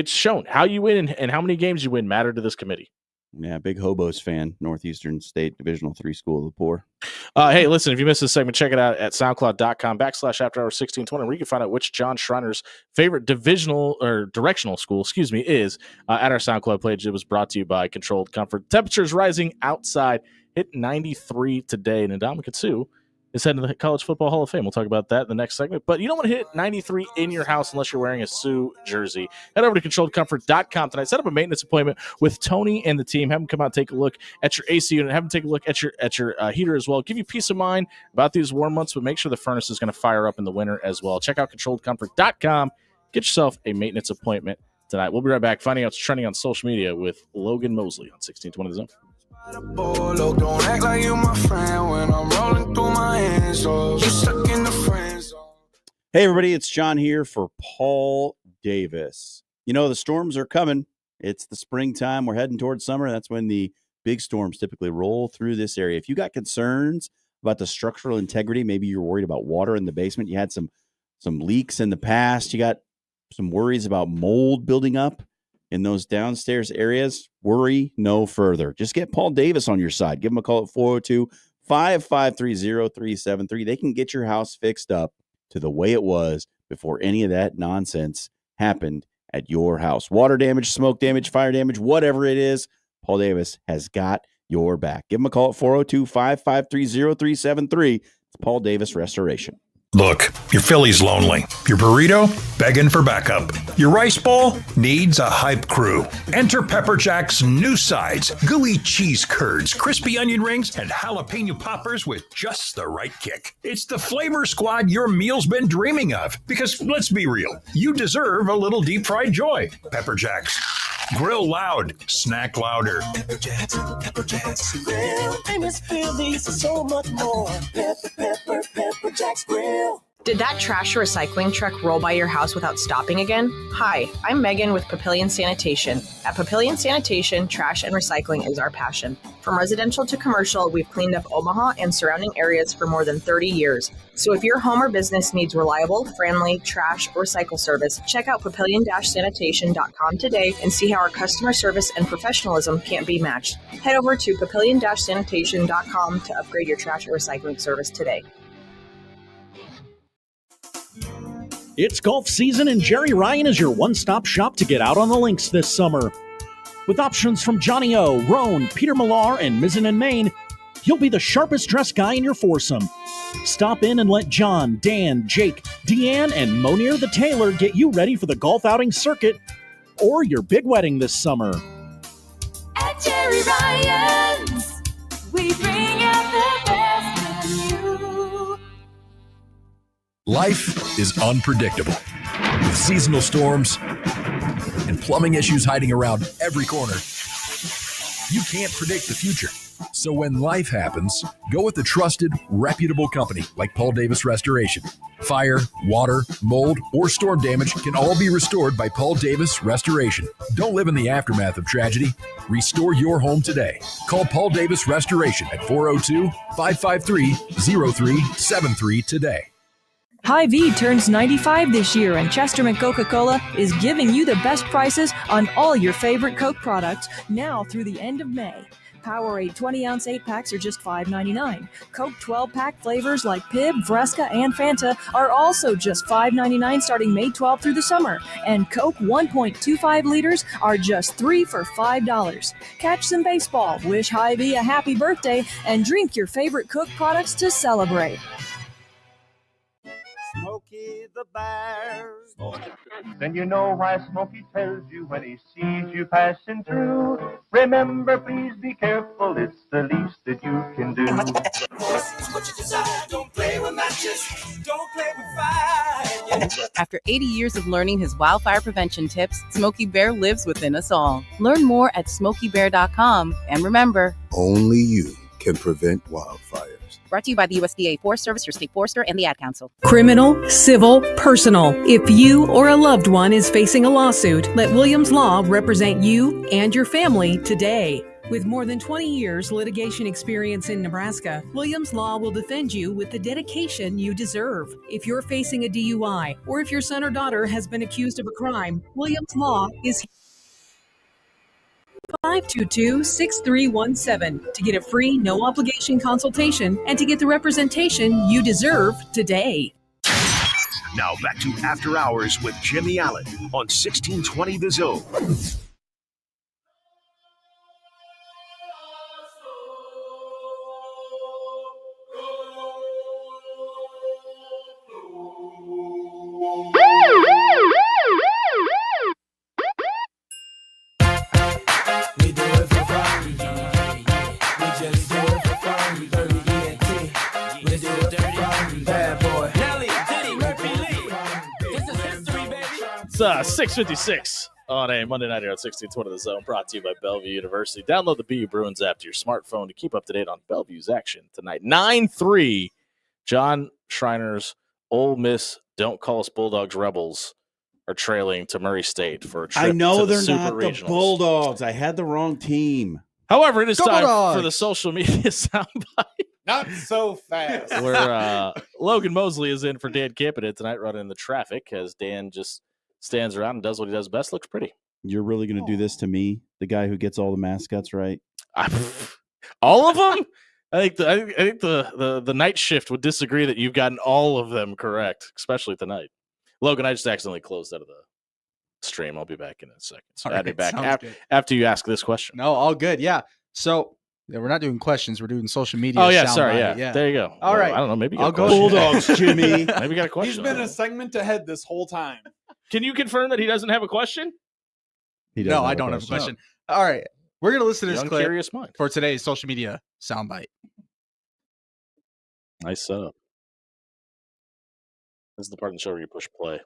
shown how you win and how many games you win matter to this committee. Yeah, big Hobos fan, Northeastern State Divisional III School of the Poor. Hey, listen, if you missed this segment, check it out at soundcloud.com/afterhours1620, where you can find out which John Schreiner's favorite divisional or directional school, is at our SoundCloud page. It was brought to you by Controlled Comfort. Temperatures rising outside, hit 93 today, and Ndamukong Suh is heading to the College Football Hall of Fame. We'll talk about that in the next segment. But you don't want to hit 93 in your house unless you're wearing a Sioux jersey. Head over to ControlledComfort.com tonight. Set up a maintenance appointment with Tony and the team. Have them come out and take a look at your AC unit. Have them take a look at your heater as well. Give you peace of mind about these warm months, but make sure the furnace is going to fire up in the winter as well. Check out ControlledComfort.com. Get yourself a maintenance appointment tonight. We'll be right back, finding out what's trending on social media with Logan Mosley on 1620 The Zone. Don't act like you my friend when I'm rolling through my hands. You stuck in the friend zone. Hey, everybody, it's John here for Paul Davis. You know, the storms are coming. It's the springtime. We're heading towards summer. That's when the big storms typically roll through this area. If you got concerns about the structural integrity, maybe you're worried about water in the basement, you had some leaks in the past, you got some worries about mold building up in those downstairs areas, worry no further. Just get Paul Davis on your side. Give him a call at 402-553-0373. They can get your house fixed up to the way it was before any of that nonsense happened at your house. Water damage, smoke damage, fire damage, whatever it is, Paul Davis has got your back. Give him a call at 402-553-0373. It's Paul Davis Restoration. Look, your Philly's lonely. Your burrito? Begging for backup. Your rice bowl? Needs a hype crew. Enter Pepper Jack's new sides, gooey cheese curds, crispy onion rings, and jalapeno poppers with just the right kick. It's the flavor squad your meal's been dreaming of. Because let's be real, you deserve a little deep fried joy. Pepper Jack's. Grill loud, snack louder. Pepper Jacks Grill. Famous Phillies, so much more. Pepper Jacks Grill. Did that trash recycling truck roll by your house without stopping again? Hi, I'm Megan with Papillion Sanitation. At Papillion Sanitation, trash and recycling is our passion. From residential to commercial, we've cleaned up Omaha and surrounding areas for more than 30 years. So if your home or business needs reliable, friendly, trash, or recycle service, check out papillion-sanitation.com today and see how our customer service and professionalism can't be matched. Head over to papillion-sanitation.com to upgrade your trash and recycling service today. It's golf season, and Jerry Ryan is your one-stop shop to get out on the links this summer. With options from Johnny O, Roan, Peter Millar, and Mizzen and Main, you'll be the sharpest dressed guy in your foursome. Stop in and let John, Dan, Jake, Deanne, and Monir the Tailor get you ready for the golf outing circuit or your big wedding this summer. At Jerry Ryan's, we bring out the best in you. Life is unpredictable, with seasonal storms and plumbing issues hiding around every corner. You can't predict the future. So when life happens, go with a trusted, reputable company like Paul Davis Restoration. Fire, water, mold, or storm damage can all be restored by Paul Davis Restoration. Don't live in the aftermath of tragedy. Restore your home today. Call Paul Davis Restoration at 402-553-0373 today. Hy-Vee turns 95 this year, and Chesterman Coca-Cola is giving you the best prices on all your favorite Coke products now through the end of May. Powerade 20-ounce 8-packs are just $5.99. Coke 12-pack flavors like Pib, Fresca, and Fanta are also just $5.99 starting May 12th through the summer. And Coke 1.25 liters are just $3 for $5. Catch some baseball, wish Hy-Vee a happy birthday, and drink your favorite Coke products to celebrate. Smokey the Bear. Then you know why Smokey tells you when he sees you passing through. Remember, please be careful, it's the least that you can do. What you desire, don't play with matches, don't play with fire. After 80 years of learning his wildfire prevention tips, Smokey Bear lives within us all. Learn more at SmokeyBear.com. And remember, only you can prevent wildfires. Brought to you by the USDA Forest Service, your state forester, and the Ad Council. Criminal, civil, personal. If you or a loved one is facing a lawsuit, let Williams Law represent you and your family today. With more than 20 years litigation experience in Nebraska, Williams Law will defend you with the dedication you deserve. If you're facing a DUI or if your son or daughter has been accused of a crime, Williams Law is 522-6317 to get a free, no-obligation consultation and to get the representation you deserve today. Now back to After Hours with Jimmy Allen on 1620 The Zone. It's 6:56 on a Monday night here at 1620 The Zone, brought to you by Bellevue University. Download the BU Bruins app to your smartphone to keep up to date on Bellevue's action tonight. 9-3, John Schreiner's Ole Miss Don't Call Us Bulldogs Rebels are trailing to Murray State for a trip I know to the they're Super not Regionals. the Bulldogs. I had the wrong team. However, it is Go time Bulldogs! for the social media soundbite. Not so fast. Where Logan Mosley is in for Dan Campion tonight, running the traffic as Dan just stands around and does what he does best. Looks pretty. You're really going to do this to me, the guy who gets all the mascots right? All of them? I think the night shift would disagree that you've gotten all of them correct, especially tonight. Logan, I just accidentally closed out of the stream. I'll be back in a second. So add me back after you ask this question. No, all good. Yeah. So Yeah, we're not doing questions. We're doing social media. Oh yeah, soundbite. sorry. Yeah, there you go. All right. I don't know. Maybe you got I'll a go. question. Bulldogs, Jimmy. Maybe you got a question. He's been a segment ahead this whole time. Can you confirm that he doesn't have a question? No, I don't have a question. All right. We're going to listen to this Young, clip curious mind. for today's social media soundbite. Nice setup. This is the part of the show where you push play.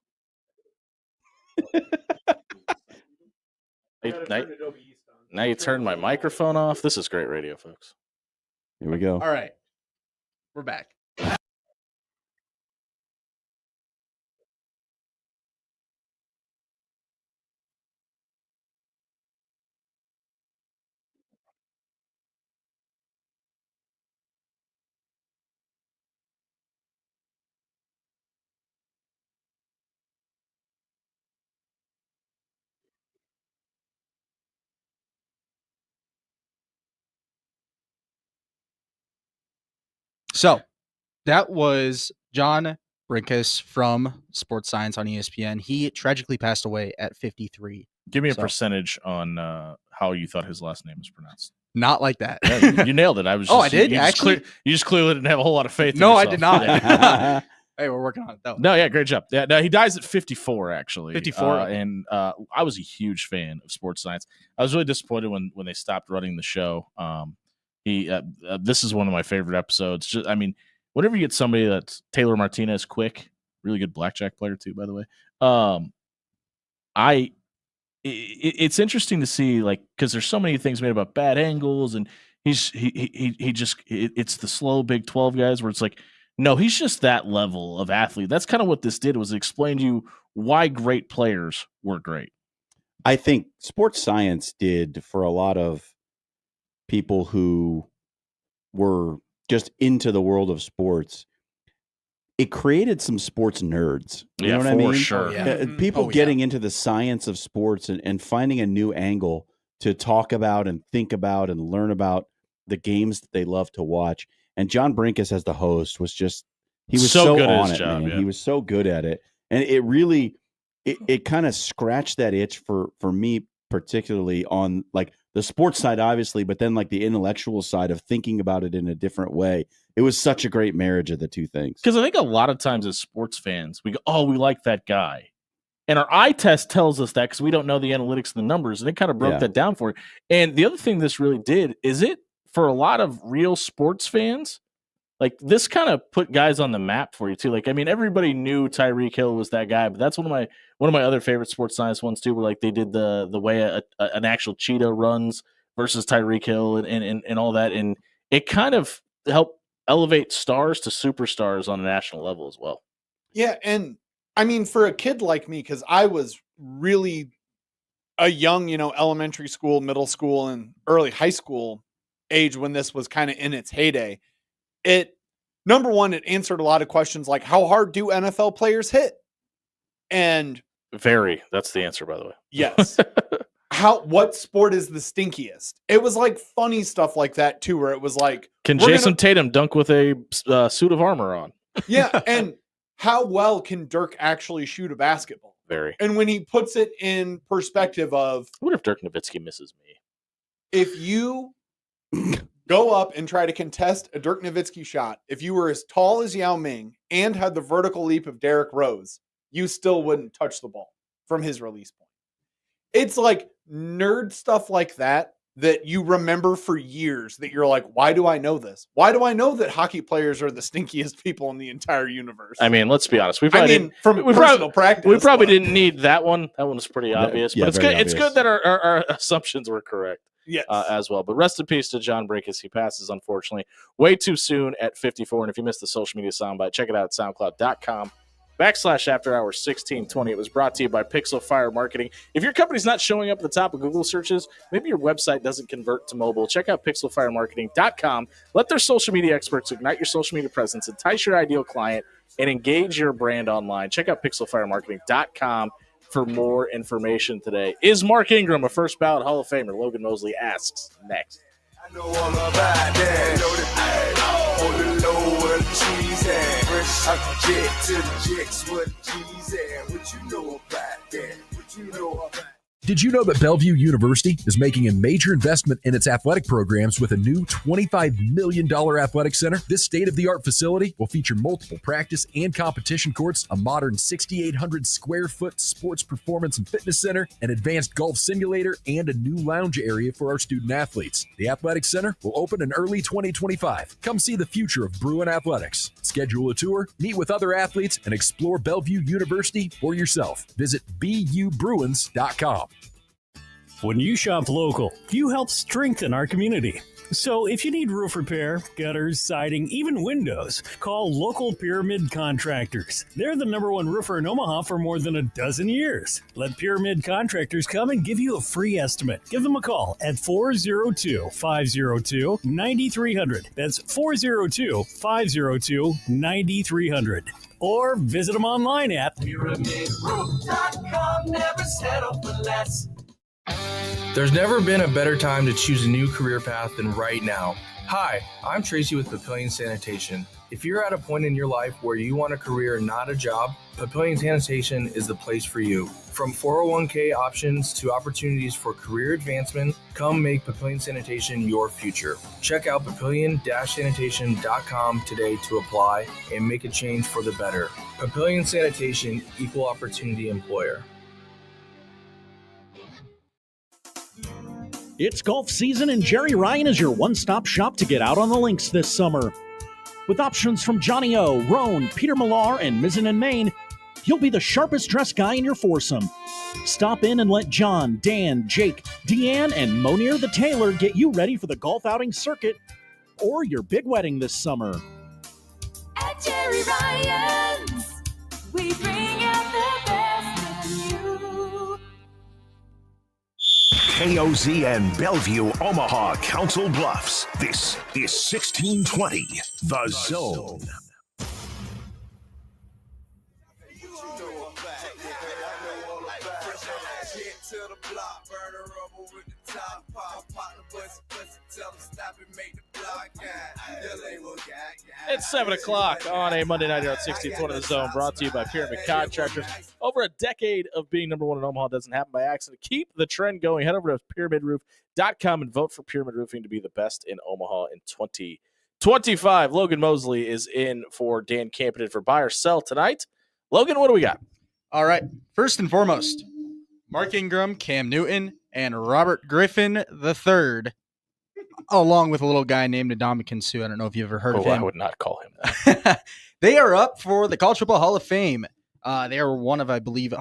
Now you turn my microphone off. This is great radio, folks. Here we go. All right. We're back. So that was John Brinkus from Sports Science on ESPN. He tragically passed away at 53. Give me a percentage on how you thought his last name was pronounced. Not like that. Yeah, you nailed it. I was. Just, I did? You Actually? you just clearly didn't have a whole lot of faith. No, in I yourself. did not. Yeah. Hey, we're working on it though. No, yeah, great job. Yeah, no, he dies at 54 actually. 54, and I was a huge fan of Sports Science. I was really disappointed when they stopped running the show. This is one of my favorite episodes. Just, I mean, whenever you get somebody that's Taylor Martinez quick, really good blackjack player too, by the way. It's interesting to see, like, because there's so many things made about bad angles, and it's the slow Big 12 guys where it's like, no, he's just that level of athlete. That's kind of what this did, was explain to you why great players were great. I think Sports Science did for a lot of people who were just into the world of sports. It created some sports nerds. You know what I mean? Sure. People getting into the science of sports and finding a new angle to talk about and think about and learn about the games that they love to watch. And John Brinkus as the host was just, he was so good at on his it, job, man. yeah. He was so good at it. And it really, it kind of scratched that itch for me, particularly on like the sports side, obviously, but then like the intellectual side of thinking about it in a different way. It was such a great marriage of the two things. Because I think a lot of times as sports fans, we go, oh, we like that guy. And our eye test tells us that because we don't know the analytics and the numbers. And it kind of broke that down for you. And the other thing this really did is it, for a lot of real sports fans, like this kind of put guys on the map for you too. Like, I mean, everybody knew Tyreek Hill was that guy, but that's one of my other favorite Sports Science ones too, where like they did the way an actual cheetah runs versus Tyreek Hill and all that. And it kind of helped elevate stars to superstars on a national level as well. Yeah. And I mean, for a kid like me, because I was really a young, elementary school, middle school, and early high school age when this was kind of in its heyday, number one, it answered a lot of questions like, how hard do NFL players hit? And that's the answer, by the way. Yes. What sport is the stinkiest? It was like funny stuff like that too, where it was like, can Jason Tatum dunk with a suit of armor on? Yeah. And how well can Dirk actually shoot a basketball? Very. And when he puts it in perspective of, what if Dirk Nowitzki misses me? If you go up and try to contest a Dirk Nowitzki shot, if you were as tall as Yao Ming and had the vertical leap of Derrick Rose, you still wouldn't touch the ball from his release point. It's like nerd stuff like that you remember for years, that you're like, why do I know this? Why do I know that hockey players are the stinkiest people in the entire universe? I mean, let's be honest. We practice. We probably didn't need that one. That one was pretty obvious, but it's good. obvious. It's good that our assumptions were correct. Yes. As well. But rest in peace to John Brinkus. He passes, unfortunately, way too soon at 54. And if you missed the social media soundbite, check it out at soundcloud.com/afterhours1620. It was brought to you by Pixel Fire Marketing. If your company's not showing up at the top of Google searches, maybe your website doesn't convert to mobile, check out pixelfiremarketing.com. Let their social media experts ignite your social media presence, entice your ideal client, and engage your brand online. Check out pixelfiremarketing.com for more information today. Is Mark Ingram a first ballot Hall of Famer? Logan Mosley asks next. I know all about that. Know that on the low where the cheese at. Fresh out the jet to the jets where the cheese at. What you know about that? What you know about Did you know that Bellevue University is making a major investment in its athletic programs with a new $25 million athletic center? This state-of-the-art facility will feature multiple practice and competition courts, a modern 6,800 square foot sports performance and fitness center, an advanced golf simulator, and a new lounge area for our student athletes. The athletic center will open in early 2025. Come see the future of Bruin athletics. Schedule a tour, meet with other athletes, and explore Bellevue University for yourself. Visit BUBruins.com. When you shop local, you help strengthen our community. So if you need roof repair, gutters, siding, even windows, call local Pyramid Contractors. They're the #1 roofer in Omaha for more than a dozen years. Let Pyramid Contractors come and give you a free estimate. Give them a call at 402-502-9300. That's 402-502-9300. Or visit them online at PyramidRoof.com. Never settle for less. There's never been a better time to choose a new career path than right now. Hi, I'm Tracy with Papillion Sanitation. If you're at a point in your life where you want a career and not a job, Papillion Sanitation is the place for you. From 401k options to opportunities for career advancement, come make Papillion Sanitation your future. Check out papillion-sanitation.com today to apply and make a change for the better. Papillion Sanitation, equal opportunity employer. It's golf season, and Jerry Ryan is your one-stop shop to get out on the links this summer. With options from Johnny O, Roan, Peter Millar, and Mizzen and Main, you'll be the sharpest dressed guy in your foursome. Stop in and let John, Dan, Jake, Deanne, and Monir the Tailor get you ready for the golf outing circuit or your big wedding this summer. At Jerry Ryan's, we bring out the best in you. KOZ and Bellevue, Omaha, Council Bluffs. This is 1620, The Zone. It's 7 o'clock on a Monday night here at 1620 The Zone, brought to you by Pyramid Contractors. Over a decade of being #1 in Omaha doesn't happen by accident. Keep the trend going. Head over to pyramidroof.com and vote for Pyramid Roofing to be the best in Omaha in 2025. Logan Mosley is in for Dan Campion for Buy or Sell tonight. Logan, what do we got? All right. First and foremost, Mark Ingram, Cam Newton, and Robert Griffin III, along with a little guy named Ndamukong Suh. I don't know if you've ever heard of him. I would not call him that. They are up for the College Football Hall of Fame. They are one of, I believe,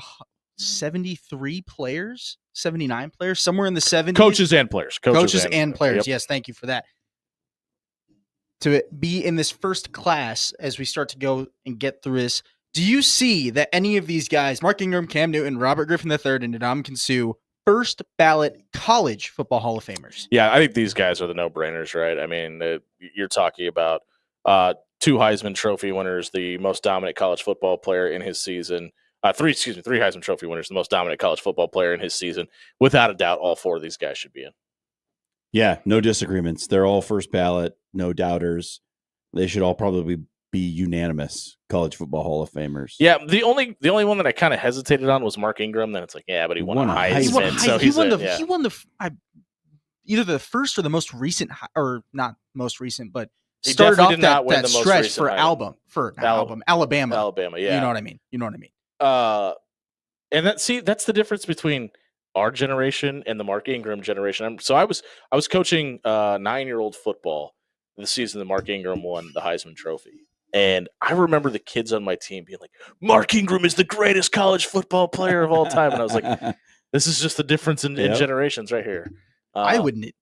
73 players, 79 players, somewhere in the 70s. Coaches and players. Coaches and players. Yep. Yes, thank you for that. To be in this first class as we start to go and get through this, do you see that any of these guys, Mark Ingram, Cam Newton, Robert Griffin III, and Ndamukong Suh, first ballot College Football Hall of Famers? Yeah, I think these guys are the no-brainers, right? I mean, you're talking about 2 Heisman Trophy winners, the most dominant college football player in his season. 3 Heisman Trophy winners, the most dominant college football player in his season. Without a doubt, all 4 of these guys should be in. Yeah, no disagreements. They're all first ballot, no doubters. They should all probably be unanimous College Football Hall of Famers. Yeah, the only one that I kind of hesitated on was Mark Ingram. Then it's like, yeah, but he won a Heisman. He won either the first or the most recent, or not most recent, but he started off that stretch for Alabama. Alabama, yeah. You know what I mean? And that's the difference between our generation and the Mark Ingram generation. So I was coaching 9-year-old football the season that Mark Ingram won the Heisman Trophy. And I remember the kids on my team being like, Mark Ingram is the greatest college football player of all time. And I was like, this is just the difference in generations right here. I wouldn't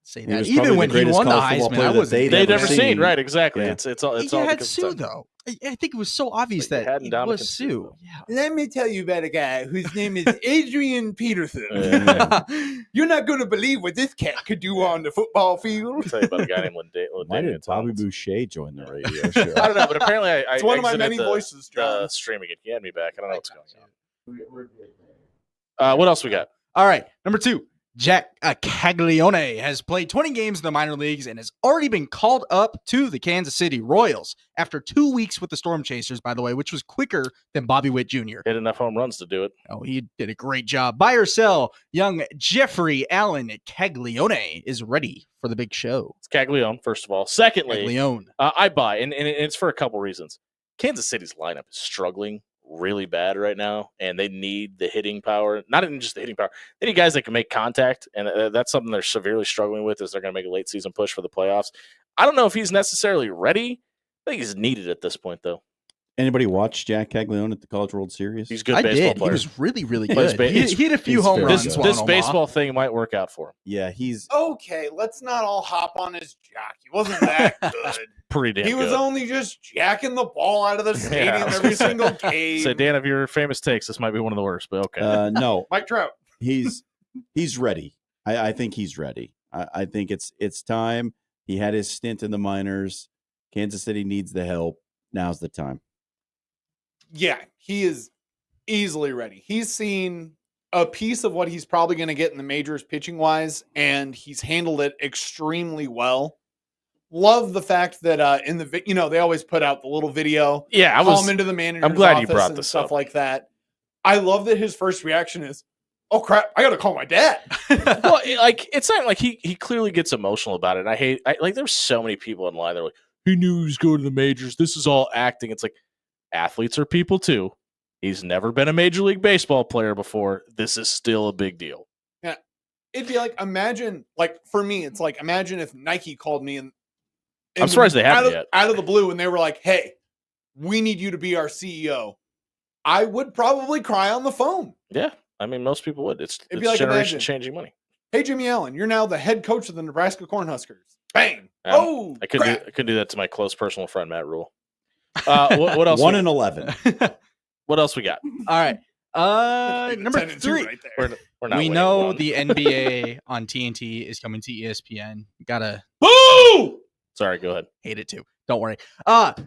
say that. Even when he won the Heisman, they'd never seen. Right, exactly. Yeah. It's all. You had Suh, though. I think it was so obvious that it was Suh. Yeah. Let me tell you about a guy whose name is Adrian Peterson. You're not going to believe what this cat could do on the football field. I'll tell you about a guy named Why did Bobby Boucher join the radio show? I don't know, but apparently it's one of my many voices. Streaming it, me back. I don't know what's going on. What else we got? All right, number 2. Jack Caglione has played 20 games in the minor leagues and has already been called up to the Kansas City Royals after 2 weeks with the Storm Chasers, by the way, which was quicker than Bobby Witt Jr. Hit enough home runs to do it. Oh, he did a great job. Buy or sell, young Jeffrey Allen Caglione is ready for the big show. It's Caglione, first of all. Secondly, Caglione. I buy, and it's for a couple reasons. Kansas City's lineup is struggling really bad right now, and they need the hitting power. Not even just the hitting power. They need guys that can make contact, and that's something they're severely struggling with as they're going to make a late season push for the playoffs. I don't know if he's necessarily ready. I think he's needed at this point, though. Anybody watch Jack Caglione at the College World Series? He's a good baseball player. He was really, really Plays good. He hit a few home runs. This baseball thing might work out for him. Yeah, he's Okay, let's not all hop on his jack. He wasn't that good. Pretty damn He was good. only just jacking the ball out of the stadium I was every gonna say. single game. So, Dan, of your famous takes, this might be one of the worst, but okay. no. Mike Trout. He's ready. I think he's ready. I think it's time. He had his stint in the minors. Kansas City needs the help. Now's the time. Yeah, he is easily ready. He's seen a piece of what he's probably going to get in the majors pitching wise, and he's handled it extremely well. Love the fact that in the they always put out the little video. Yeah, call him into the manager's I'm glad you office brought and this stuff up. like that. I love that his first reaction is, "Oh crap, I got to call my dad." Well, it's not like he clearly gets emotional about it. And there's so many people in line. They're like, he knew he was going to the majors. This is all acting. It's like, athletes are people too. He's never been a Major League Baseball player before. This is still a big deal. Yeah, it'd be like imagine for me, it's like imagine if Nike called me and I'm surprised they haven't yet. Out of the blue, and they were like, "Hey, we need you to be our CEO." I would probably cry on the phone. Yeah, I mean, most people would. It's It'd be like, generation imagine. changing money. Hey, Jimmy Allen, you're now the head coach of the Nebraska Cornhuskers. Bang! I couldn't crap. do that to my close personal friend Matt Rule. What else? 1 and 11. What else we got? All right. Number 10 and 2 3. right there. We're not We winning know one. the NBA on TNT is coming to ESPN. Gotta Boo! Sorry, go ahead. hate it too. Don't worry. But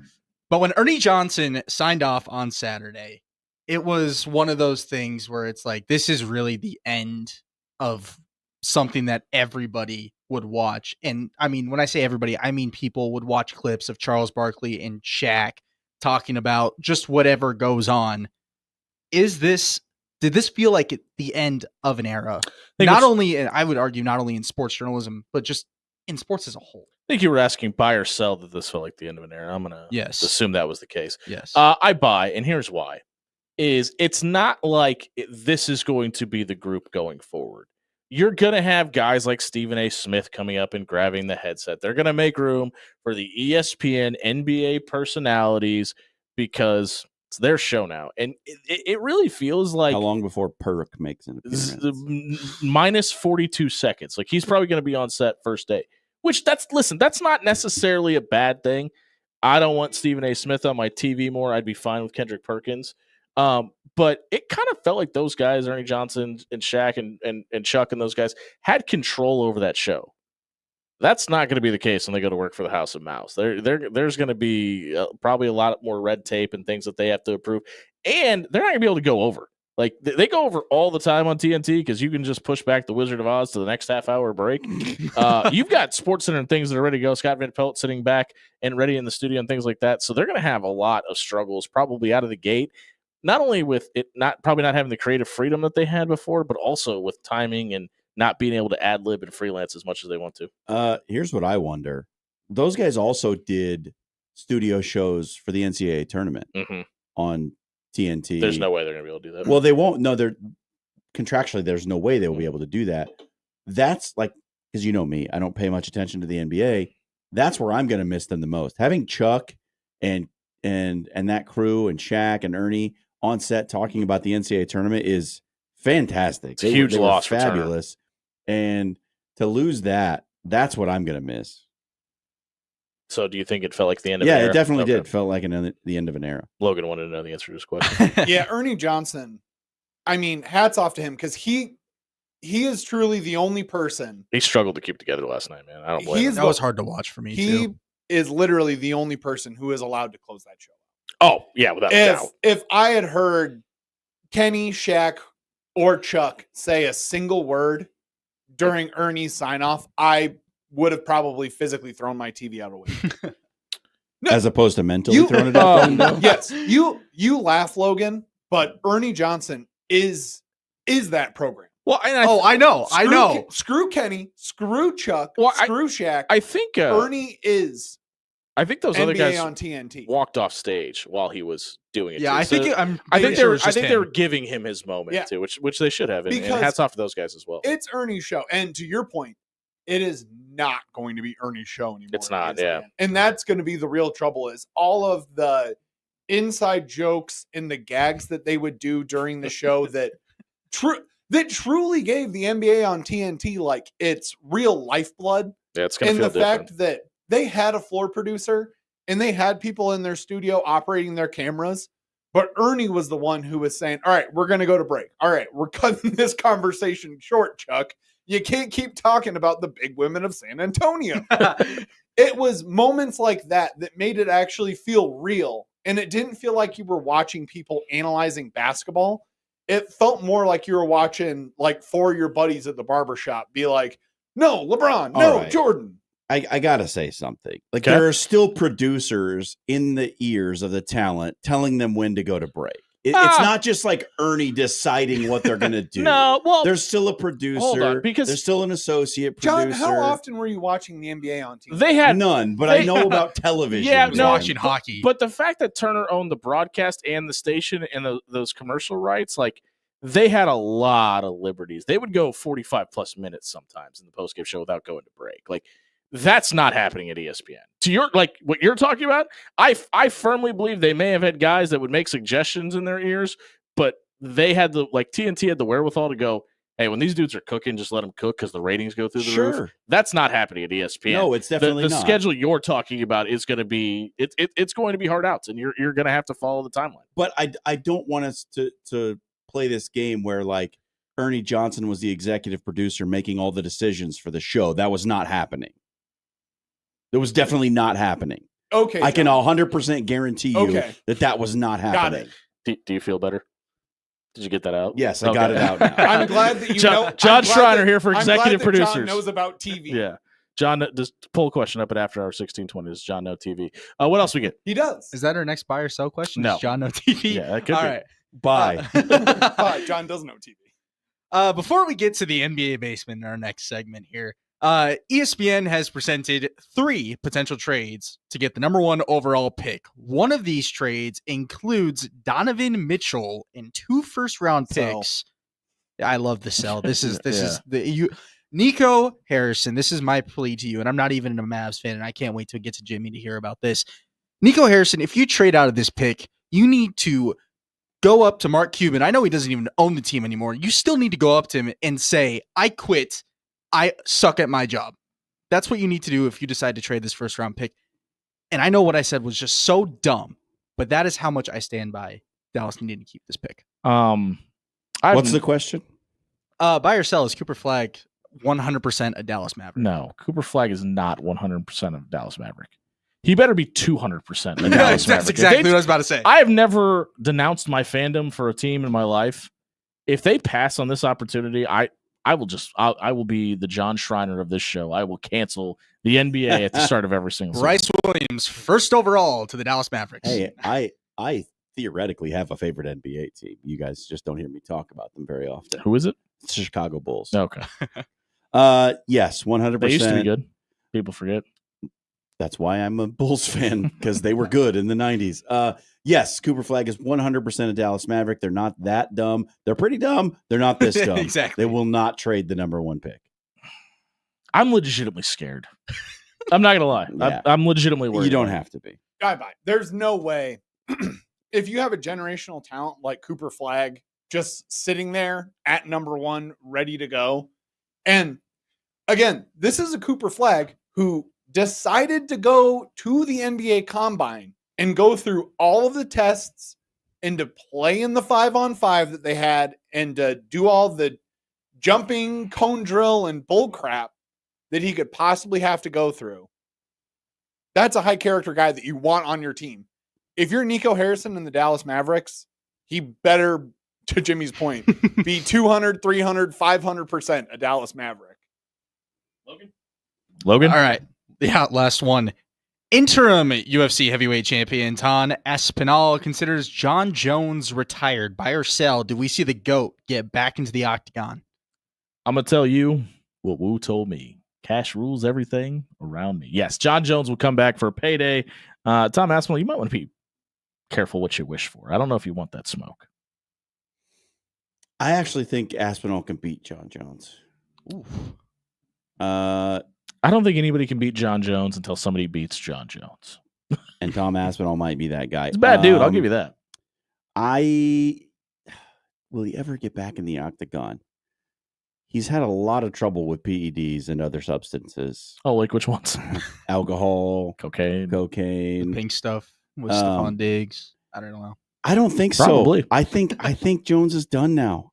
when Ernie Johnson signed off on Saturday, it was one of those things where it's like, this is really the end of something that everybody would watch. And I mean, when I say everybody, I mean people would watch clips of Charles Barkley and Shaq talking about just whatever goes on. Did this feel like the end of an era? Not only, and I would argue, not only in sports journalism, but just in sports as a whole. I think you were asking buy or sell that this felt like the end of an era. I'm gonna assume that was the case. Yes. I buy, and here's why: it's not like this is going to be the group going forward. You're gonna have guys like Stephen A. Smith coming up and grabbing the headset. They're gonna make room for the ESPN NBA personalities because it's their show now, and it really feels like How long before Perk makes an appearance? minus 42 seconds. Like he's probably going to be on set first day. Which that's not necessarily a bad thing. I don't want Stephen A. Smith on my TV more. I'd be fine with Kendrick Perkins. But it kind of felt like those guys, Ernie Johnson and Shaq and Chuck and those guys, had control over that show. That's not going to be the case when they go to work for the House of Mouse. There's going to be probably a lot more red tape and things that they have to approve. And they're not going to be able to go over. Like, they go over all the time on TNT because you can just push back the Wizard of Oz to the next half-hour break. You've got SportsCenter and things that are ready to go. Scott Van Pelt sitting back and ready in the studio and things like that. So they're going to have a lot of struggles probably out of the gate, not only with it probably not having the creative freedom that they had before, but also with timing and not being able to ad-lib and freelance as much as they want to. Here's what I wonder. Those guys also did studio shows for the NCAA tournament on TNT. There's no way they're going to be able to do that. Well, they won't. No, they're contractually, there's no way they will be able to do that. That's like, because you know me, I don't pay much attention to the NBA. That's where I'm going to miss them the most. Having Chuck and that crew and Shaq and Ernie on set talking about the NCAA tournament is fantastic. It's a huge loss for Turner. Fabulous. And to lose that, that's what I'm going to miss. So do you think it felt like the end of an Yeah, era? it definitely Okay. did. Felt like the end of an era. Logan wanted to know the answer to this question. Yeah, Ernie Johnson. I mean, hats off to him because he is truly the only person. He struggled to keep together last night, man. I don't blame him. That was hard to watch for me, He too. is literally the only person who is allowed to close that show. Oh, yeah, without a doubt. If I had heard Kenny, Shaq, or Chuck say a single word during Ernie's sign off, I would have probably physically thrown my TV out of window. As opposed to mentally throwing it out the window? Yes, you laugh, Logan, but Ernie Johnson is that program. Well, and I know. Screw Kenny, screw Chuck, screw Shaq. I think Ernie is. I think those NBA other guys on TNT walked off stage while he was doing it. Yeah, too. I think I think they were giving him his moment too, which they should have. And hats off to those guys as well. It's Ernie's show, and to your point, it is not going to be Ernie's show anymore. It's not, yeah. And that's going to be the real trouble. Is all of the inside jokes and the gags that they would do during the show that truly gave the NBA on TNT like its real lifeblood. Yeah, it's going to feel and the different. fact that they had a floor producer and they had people in their studio operating their cameras, but Ernie was the one who was saying, all right, we're going to go to break. All right, we're cutting this conversation short, Chuck. You can't keep talking about the big women of San Antonio. It was moments like that that made it actually feel real. And it didn't feel like you were watching people analyzing basketball. It felt more like you were watching like four of your buddies at the barbershop be like, no, LeBron, no, right. Jordan. I gotta say something. Like Okay. there are still producers in the ears of the talent telling them when to go to break. It's not just like Ernie deciding what they're gonna do. No, well, there's still a producer. hold on, because there's still an associate John, producer. how often were you watching the NBA on TV? They had None, but I know about television. Yeah, no, watching hockey. But the fact that Turner owned the broadcast and the station and those commercial rights, like they had a lot of liberties. They would go 45 plus minutes sometimes in the postgame show without going to break. Like that's not happening at ESPN. To your like what you're talking about, I firmly believe they may have had guys that would make suggestions in their ears, but they had the like TNT had the wherewithal to go, hey, when these dudes are cooking, just let them cook because the ratings go through the roof. That's not happening at ESPN. No, it's definitely the not. schedule you're talking about is going to be it's going to be hard outs, and you're going to have to follow the timeline. But I don't want us to play this game where like Ernie Johnson was the executive producer making all the decisions for the show. That was not happening. It was definitely not happening. Okay. I can 100% guarantee you Okay. that was not happening. Do you feel better? Did you get that out? Yes, I got it out now. I'm glad that you know. John I'm glad Schreiner that- here for I'm glad executive that producers. John knows about TV. Yeah. John, just pull a question up at After Hour 1620. Does John know TV? What else we get? He does. Is that our next buy or sell question? No. Does John know TV? Yeah, that could All be. right. Bye. John does know TV. Before we get to the NBA basement in our next segment here, ESPN has presented 3 potential trades to get the number 1 overall pick. One of these trades includes Donovan Mitchell and 2 first-round picks. I love the sell. This is Nico Harrison. This is my plea to you, and I'm not even a Mavs fan, and I can't wait to get to Jimmy to hear about this. Nico Harrison, if you trade out of this pick, you need to go up to Mark Cuban. I know he doesn't even own the team anymore. You still need to go up to him and say, I quit. I suck at my job. That's what you need to do if you decide to trade this first round pick. And I know what I said was just so dumb, but that is how much I stand by Dallas needing to keep this pick. What's the question? Buy or sell, is Cooper Flagg 100% a Dallas Maverick? No, Cooper Flagg is not 100% of Dallas Maverick. He better be 200% a Dallas Maverick. That's exactly what I was about to say. I have never denounced my fandom for a team in my life. If they pass on this opportunity, I will be the John Schreiner of this show. I will cancel the NBA at the start of every single season. Bryce Williams, first overall to the Dallas Mavericks. Hey, I theoretically have a favorite NBA team. You guys just don't hear me talk about them very often. Who is it? It's the Chicago Bulls. Okay. Yes, 100%. They used to be good. People forget. That's why I'm a Bulls fan, because they were good in the 90s. Yes, Cooper Flagg is 100% a Dallas Maverick. They're not that dumb. They're pretty dumb. They're not this dumb. Exactly. They will not trade the number 1 pick. I'm legitimately scared. I'm not going to lie. Yeah. I'm legitimately worried. You don't about it. have to be. Bye. There's no way. If you have a generational talent like Cooper Flagg just sitting there at number 1, ready to go. And again, this is a Cooper Flagg who decided to go to the NBA Combine and go through all of the tests and to play in the 5-on-5 that they had and to do all the jumping, cone drill, and bull crap that he could possibly have to go through. That's a high character guy that you want on your team. If you're Nico Harrison in the Dallas Mavericks, he better, to Jimmy's point, be 200, 300, 500% a Dallas Maverick. Logan? All right. Yeah, last one. Interim UFC heavyweight champion Tan Aspinall considers John Jones retired. Buy or sell? Do we see the GOAT get back into the octagon? I'm going to tell you what Wu told me. Cash rules everything around me. Yes, John Jones will come back for a payday. Tom Aspinall, you might want to be careful what you wish for. I don't know if you want that smoke. I actually think Aspinall can beat John Jones. Oof. I don't think anybody can beat John Jones until somebody beats John Jones. And Tom Aspinall might be that guy. He's a bad dude. I'll give you that. Will he ever get back in the octagon? He's had a lot of trouble with PEDs and other substances. Oh, like which ones? Alcohol, cocaine. The pink stuff with Stephon Diggs. I don't know. I don't think Probably. so. I think Jones is done now.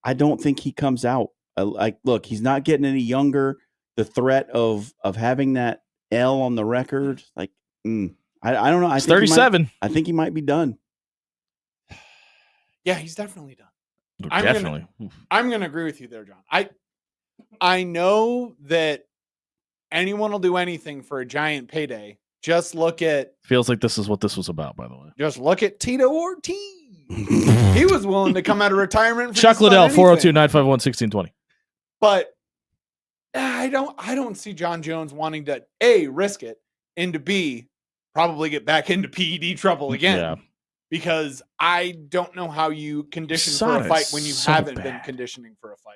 I don't think he comes out. Look, he's not getting any younger. The threat of having that L on the record, I don't know. He's 37. I think he might be done. Yeah, he's definitely done. Definitely. I'm gonna agree with you there, John. I know that anyone will do anything for a giant payday. Just look at Feels like this is what this was about, by the way. just look at Tito Ortiz. He was willing to come out of retirement. For Chuck just about Liddell, anything. 402-951-1620. But I don't see John Jones wanting to A, risk it, and to B, probably get back into PED trouble again. Yeah. Because I don't know how you condition for Sada a fight is when you so haven't been bad. conditioning for a fight.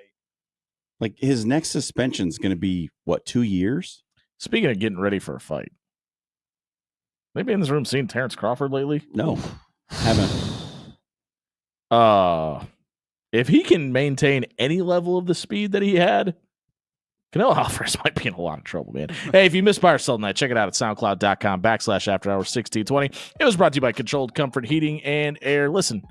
Like his next suspension is going to be 2 years? Speaking of getting ready for a fight, maybe in this room seen Terrence Crawford lately? No, haven't. If he can maintain any level of the speed that he had, Canelo Alvarez might be in a lot of trouble, man. Hey, if you missed Buy or Sell tonight, check it out at soundcloud.com/afterhours1620. It was brought to you by Controlled Comfort Heating and Air. Listen,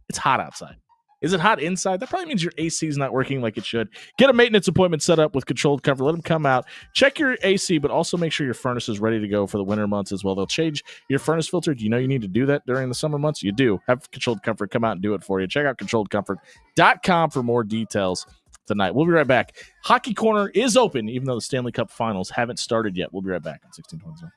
it's hot outside. Is it hot inside? That probably means your AC is not working like it should. Get a maintenance appointment set up with Controlled Comfort. Let them come out, check your AC, but also make sure your furnace is ready to go for the winter months as well. They'll change your furnace filter. Do you know you need to do that during the summer months? You do. Have Controlled Comfort come out and do it for you. Check out controlledcomfort.com for more details tonight. We'll be right back. Hockey Corner is open, even though the Stanley Cup Finals haven't started yet. We'll be right back on 1620.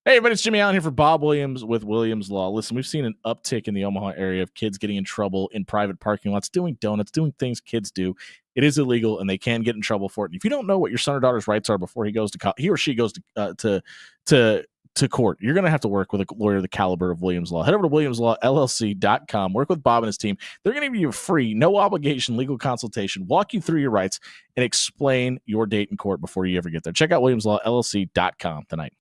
Hey, everybody, it's Jimmy Allen here for Bob Williams with Williams Law. Listen, we've seen an uptick in the Omaha area of kids getting in trouble in private parking lots, doing donuts, doing things kids do. It is illegal, and they can get in trouble for it. And if you don't know what your son or daughter's rights are before he or she goes to court, you're going to have to work with a lawyer the caliber of Williams Law. Head over to WilliamsLawLLC.com. Work with Bob and his team. They're going to give you a free, no obligation legal consultation, walk you through your rights, and explain your date in court before you ever get there. Check out WilliamsLawLLC.com tonight.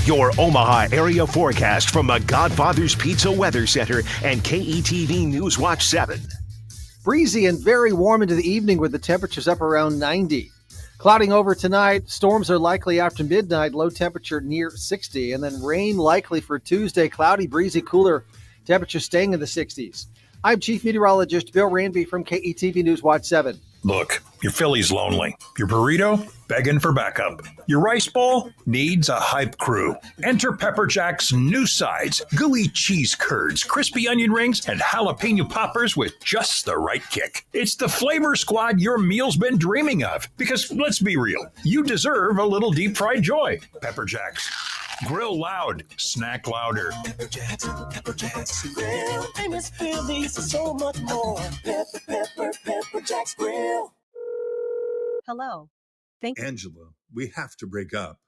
Your Omaha area forecast from the Godfather's Pizza Weather Center and KETV News Watch 7. Breezy and very warm into the evening with the temperatures up around 90. Clouding over tonight, storms are likely after midnight, low temperature near 60, and then rain likely for Tuesday, cloudy, breezy, cooler, temperatures staying in the 60s. I'm Chief Meteorologist Bill Ranby from KETV News Watch 7. Look, your Philly's lonely. Your burrito, begging for backup. Your rice bowl needs a hype crew. Enter Pepper Jack's new sides, gooey cheese curds, crispy onion rings, and jalapeno poppers with just the right kick. It's the flavor squad your meal's been dreaming of. Because let's be real, you deserve a little deep fried joy. Pepper Jack's. Grill loud, snack louder. Pepper Jacks Grill. Famous Phillies are so much more. Pepper Jacks Grill. Hello. Angela, we have to break up.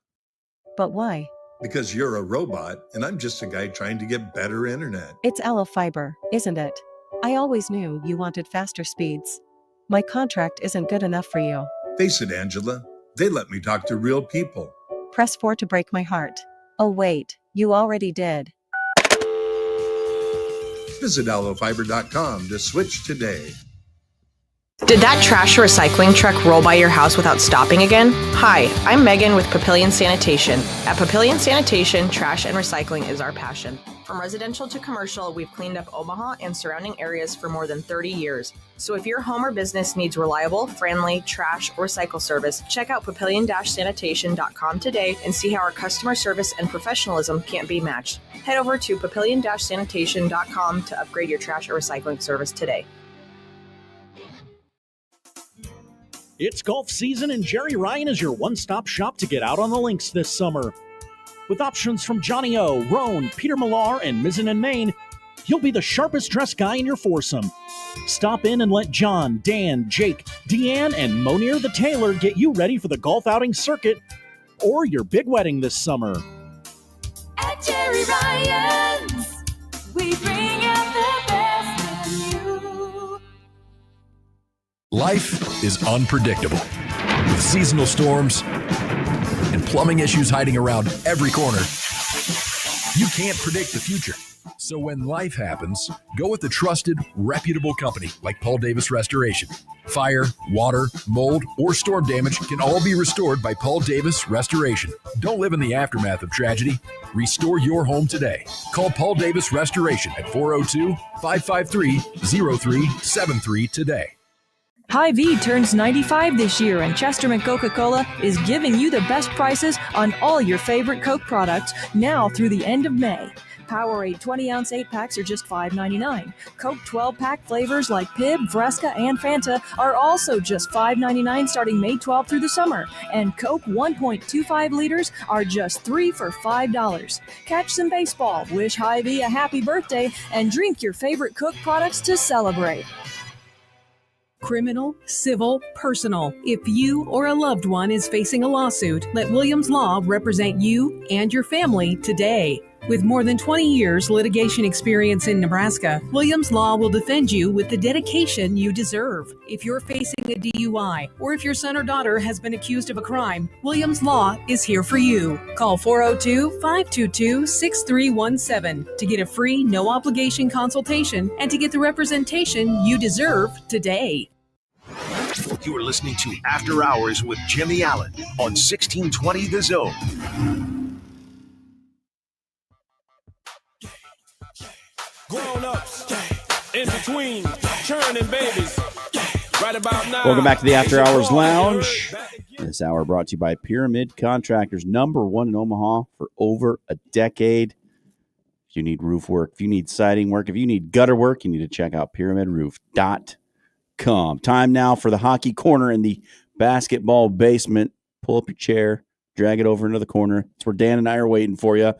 But why? Because you're a robot and I'm just a guy trying to get better internet. It's Aloe Fiber, isn't it? I always knew you wanted faster speeds. My contract isn't good enough for you. Face it, Angela, they let me talk to real people. Press 4 to break my heart. Oh wait, you already did. Visit aloefiber.com to switch today. Did that trash recycling truck roll by your house without stopping again? Hi, I'm Megan with Papillion Sanitation. At Papillion Sanitation, trash and recycling is our passion. From From residential to commercial, we've cleaned up Omaha and surrounding areas for more than 30 years. So if your home or business needs reliable, friendly trash or recycle service, check out papillion-sanitation.com today and see how our customer service and professionalism can't be matched. Head over to papillion-sanitation.com to upgrade your trash or recycling service today. It's golf season, and Jerry Ryan is your one-stop shop to get out on the links this summer. With options from Johnny O, Roan, Peter Millar, and Mizzen and Main, you'll be the sharpest dressed guy in your foursome. Stop in and let John, Dan, Jake, Deanne, and Monier the Tailor get you ready for the golf outing circuit or your big wedding this summer. At Jerry Ryan's, we bring out the best in you. Life is unpredictable. With seasonal storms and plumbing issues hiding around every corner, you can't predict the future. So when life happens, go with a trusted, reputable company like Paul Davis Restoration. Fire, water, mold, or storm damage can all be restored by Paul Davis Restoration. Don't live in the aftermath of tragedy. Restore your home today. Call Paul Davis Restoration at 402-553-0373 today. Hy-Vee turns 95 this year, and Chesterman Coca-Cola is giving you the best prices on all your favorite Coke products now through the end of May. Powerade 20-ounce 8-packs are just $5.99. Coke 12-pack flavors like Pib, Fresca, and Fanta are also just $5.99 starting May 12 through the summer. And Coke 1.25 liters are just $3 for $5. Catch some baseball, wish Hy-Vee a happy birthday, and drink your favorite Coke products to celebrate. Criminal, civil, personal. If you or a loved one is facing a lawsuit, let Williams Law represent you and your family today. With more than 20 years litigation experience in Nebraska, Williams Law will defend you with the dedication you deserve. If you're facing a DUI or if your son or daughter has been accused of a crime, Williams Law is here for you. Call 402-522-6317 to get a free, no-obligation consultation and to get the representation you deserve today. You are listening to After Hours with Jimmy Allen on 1620 The Zone. Grown-ups, in between, churning babies, right about now. Welcome back to the After Hours Lounge. This hour brought to you by Pyramid Contractors, #1 in Omaha for over a decade. If you need roof work, if you need siding work, if you need gutter work, you need to check out pyramidroof.com. Time now for the hockey corner in the basketball basement. Pull up your chair, drag it over into the corner. It's where Dan and I are waiting for you.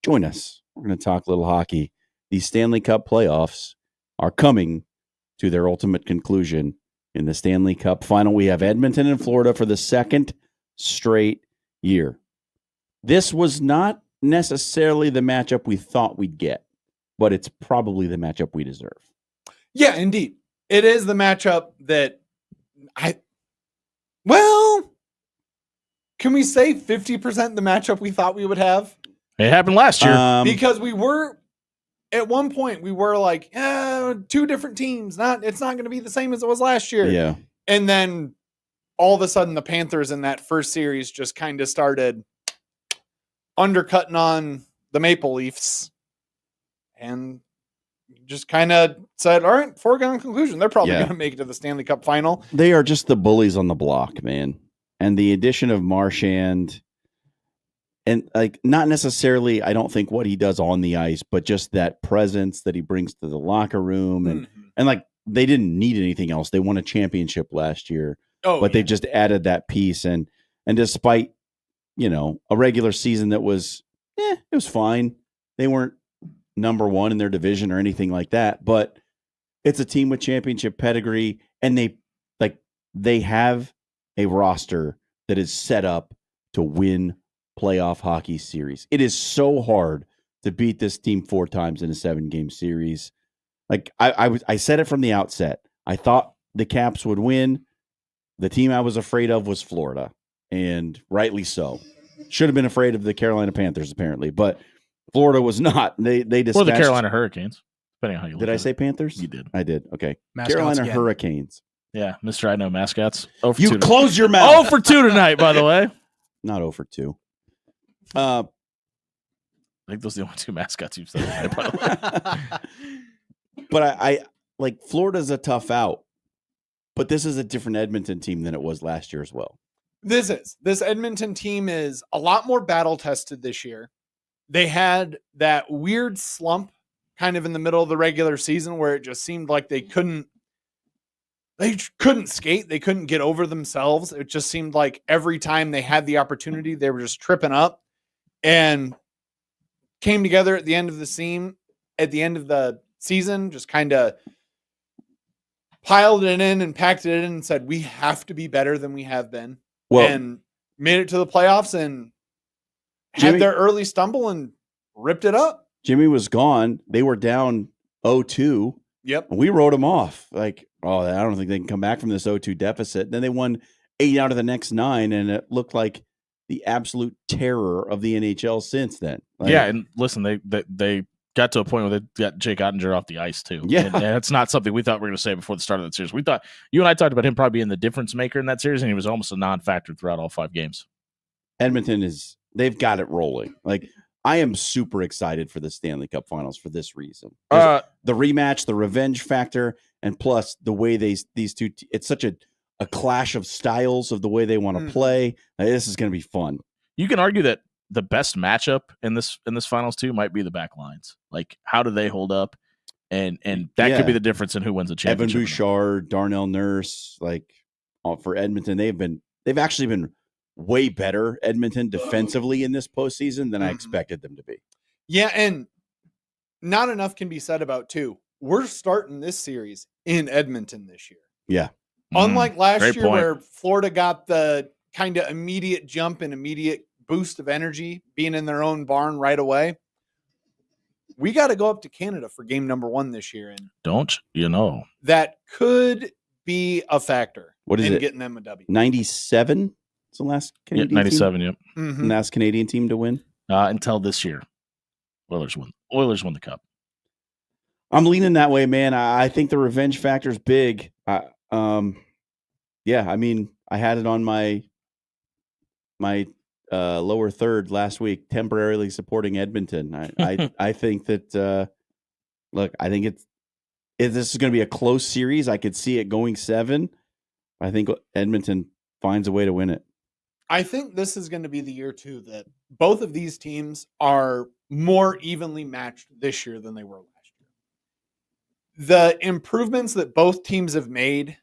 Join us. We're going to talk a little hockey. The Stanley Cup playoffs are coming to their ultimate conclusion in the Stanley Cup final. We have Edmonton and Florida for the second straight year. This was not necessarily the matchup we thought we'd get, but it's probably the matchup we deserve. Yeah, indeed. It is the matchup that can we say 50% the matchup we thought we would have? It happened last year. Because we were, at one point, we were like, two different teams. It's not going to be the same as it was last year. Yeah. And then all of a sudden, the Panthers in that first series just kind of started undercutting on the Maple Leafs and just kind of said, all right, foregone conclusion. They're probably going to make it to the Stanley Cup final. They are just the bullies on the block, man. And the addition of Marchand, and like not necessarily, I don't think what he does on the ice, but just that presence that he brings to the locker room. And like they didn't need anything else. They won a championship last year, but they just added that piece. And despite, a regular season that was, it was fine. They weren't #1 in their division or anything like that, but it's a team with championship pedigree, and they have a roster that is set up to win playoff hockey series. It is so hard to beat this team 4 times in a 7-game series. Like I said it from the outset. I thought the Caps would win. The team I was afraid of was Florida, and rightly so. Should have been afraid of the Carolina Panthers apparently, but Florida was not. They dispatched, or the Carolina Hurricanes, depending on how you look Did I say Panthers? You did. I did. Okay. Mascots Carolina again. Hurricanes. Yeah, Mr. I know mascots. 0 for You 2 close your mouth. 0 for 2 tonight, by the way. Not 0 for 2. I think those are the only two mascots you've said tonight, by the way. But I like Florida's a tough out, but this is a different Edmonton team than it was last year as well. This Edmonton team is a lot more battle tested this year. They had that weird slump kind of in the middle of the regular season where it just seemed like they couldn't skate. They couldn't get over themselves. It just seemed like every time they had the opportunity, they were just tripping up, and came together at the end of the season, just kind of piled it in and packed it in and said, we have to be better than we have been. Well, and made it to the playoffs and had their early stumble and ripped it up. Jimmy was gone. They were down 0-2. Yep. And we wrote them off. Like, oh, I don't think they can come back from this 0-2 deficit. Then they won 8 out of the next 9, and it looked like the absolute terror of the NHL since then. Like, yeah, and listen, they got to a point where they got Jake Ottinger off the ice too. Yeah. And that's not something we thought we were going to say before the start of that series. We thought you and I talked about him probably being the difference maker in that series, and he was almost a non-factor throughout all 5 games. Edmonton they've got it rolling. Like, I am super excited for the Stanley Cup Finals for this reason. The rematch, the revenge factor, and plus the way these two, it's such a clash of styles of the way they want to play. This is going to be fun. You can argue that the best matchup in this finals too might be the back lines. Like, how do they hold up? And that could be the difference in who wins the championship. Evan Bouchard, Darnell Nurse, like for Edmonton, they've actually been way better, Edmonton, defensively in this postseason than I expected them to be. Yeah, and not enough can be said about too. We're starting this series in Edmonton this year. Yeah. Unlike last Great year point. where Florida got the kind of immediate jump and immediate boost of energy being in their own barn right away. We got to go up to Canada for game number 1 this year. And don't you know? That could be a factor. What is in it? Getting them a W. 97? It's the last Canadian 97, team? yep. Mhm. Last Canadian team to win? Until this year. Oilers won the cup. I'm leaning that way, man. I think the revenge factor is big. Yeah, I mean, I had it on my lower third last week, temporarily supporting Edmonton. I think that look, I think if this is going to be a close series, I could see it going 7. I think Edmonton finds a way to win it. I think this is going to be the year too that both of these teams are more evenly matched this year than they were last year. The improvements that both teams have made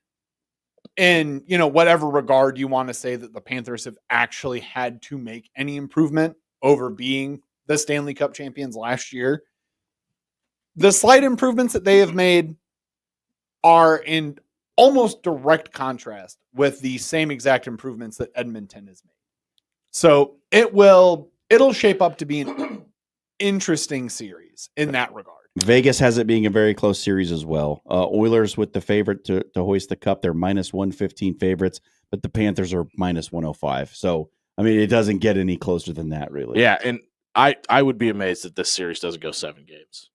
in, whatever regard you want to say that the Panthers have actually had to make any improvement over being the Stanley Cup champions last year, the slight improvements that they have made are in almost direct contrast with the same exact improvements that Edmonton has made. So it'll shape up to be an interesting series in that regard. Vegas has it being a very close series as well. Oilers with the favorite to hoist the cup. They're minus 115 favorites, but the Panthers are minus 105. So, I mean, it doesn't get any closer than that, really. Yeah, and I would be amazed that this series doesn't go 7 games.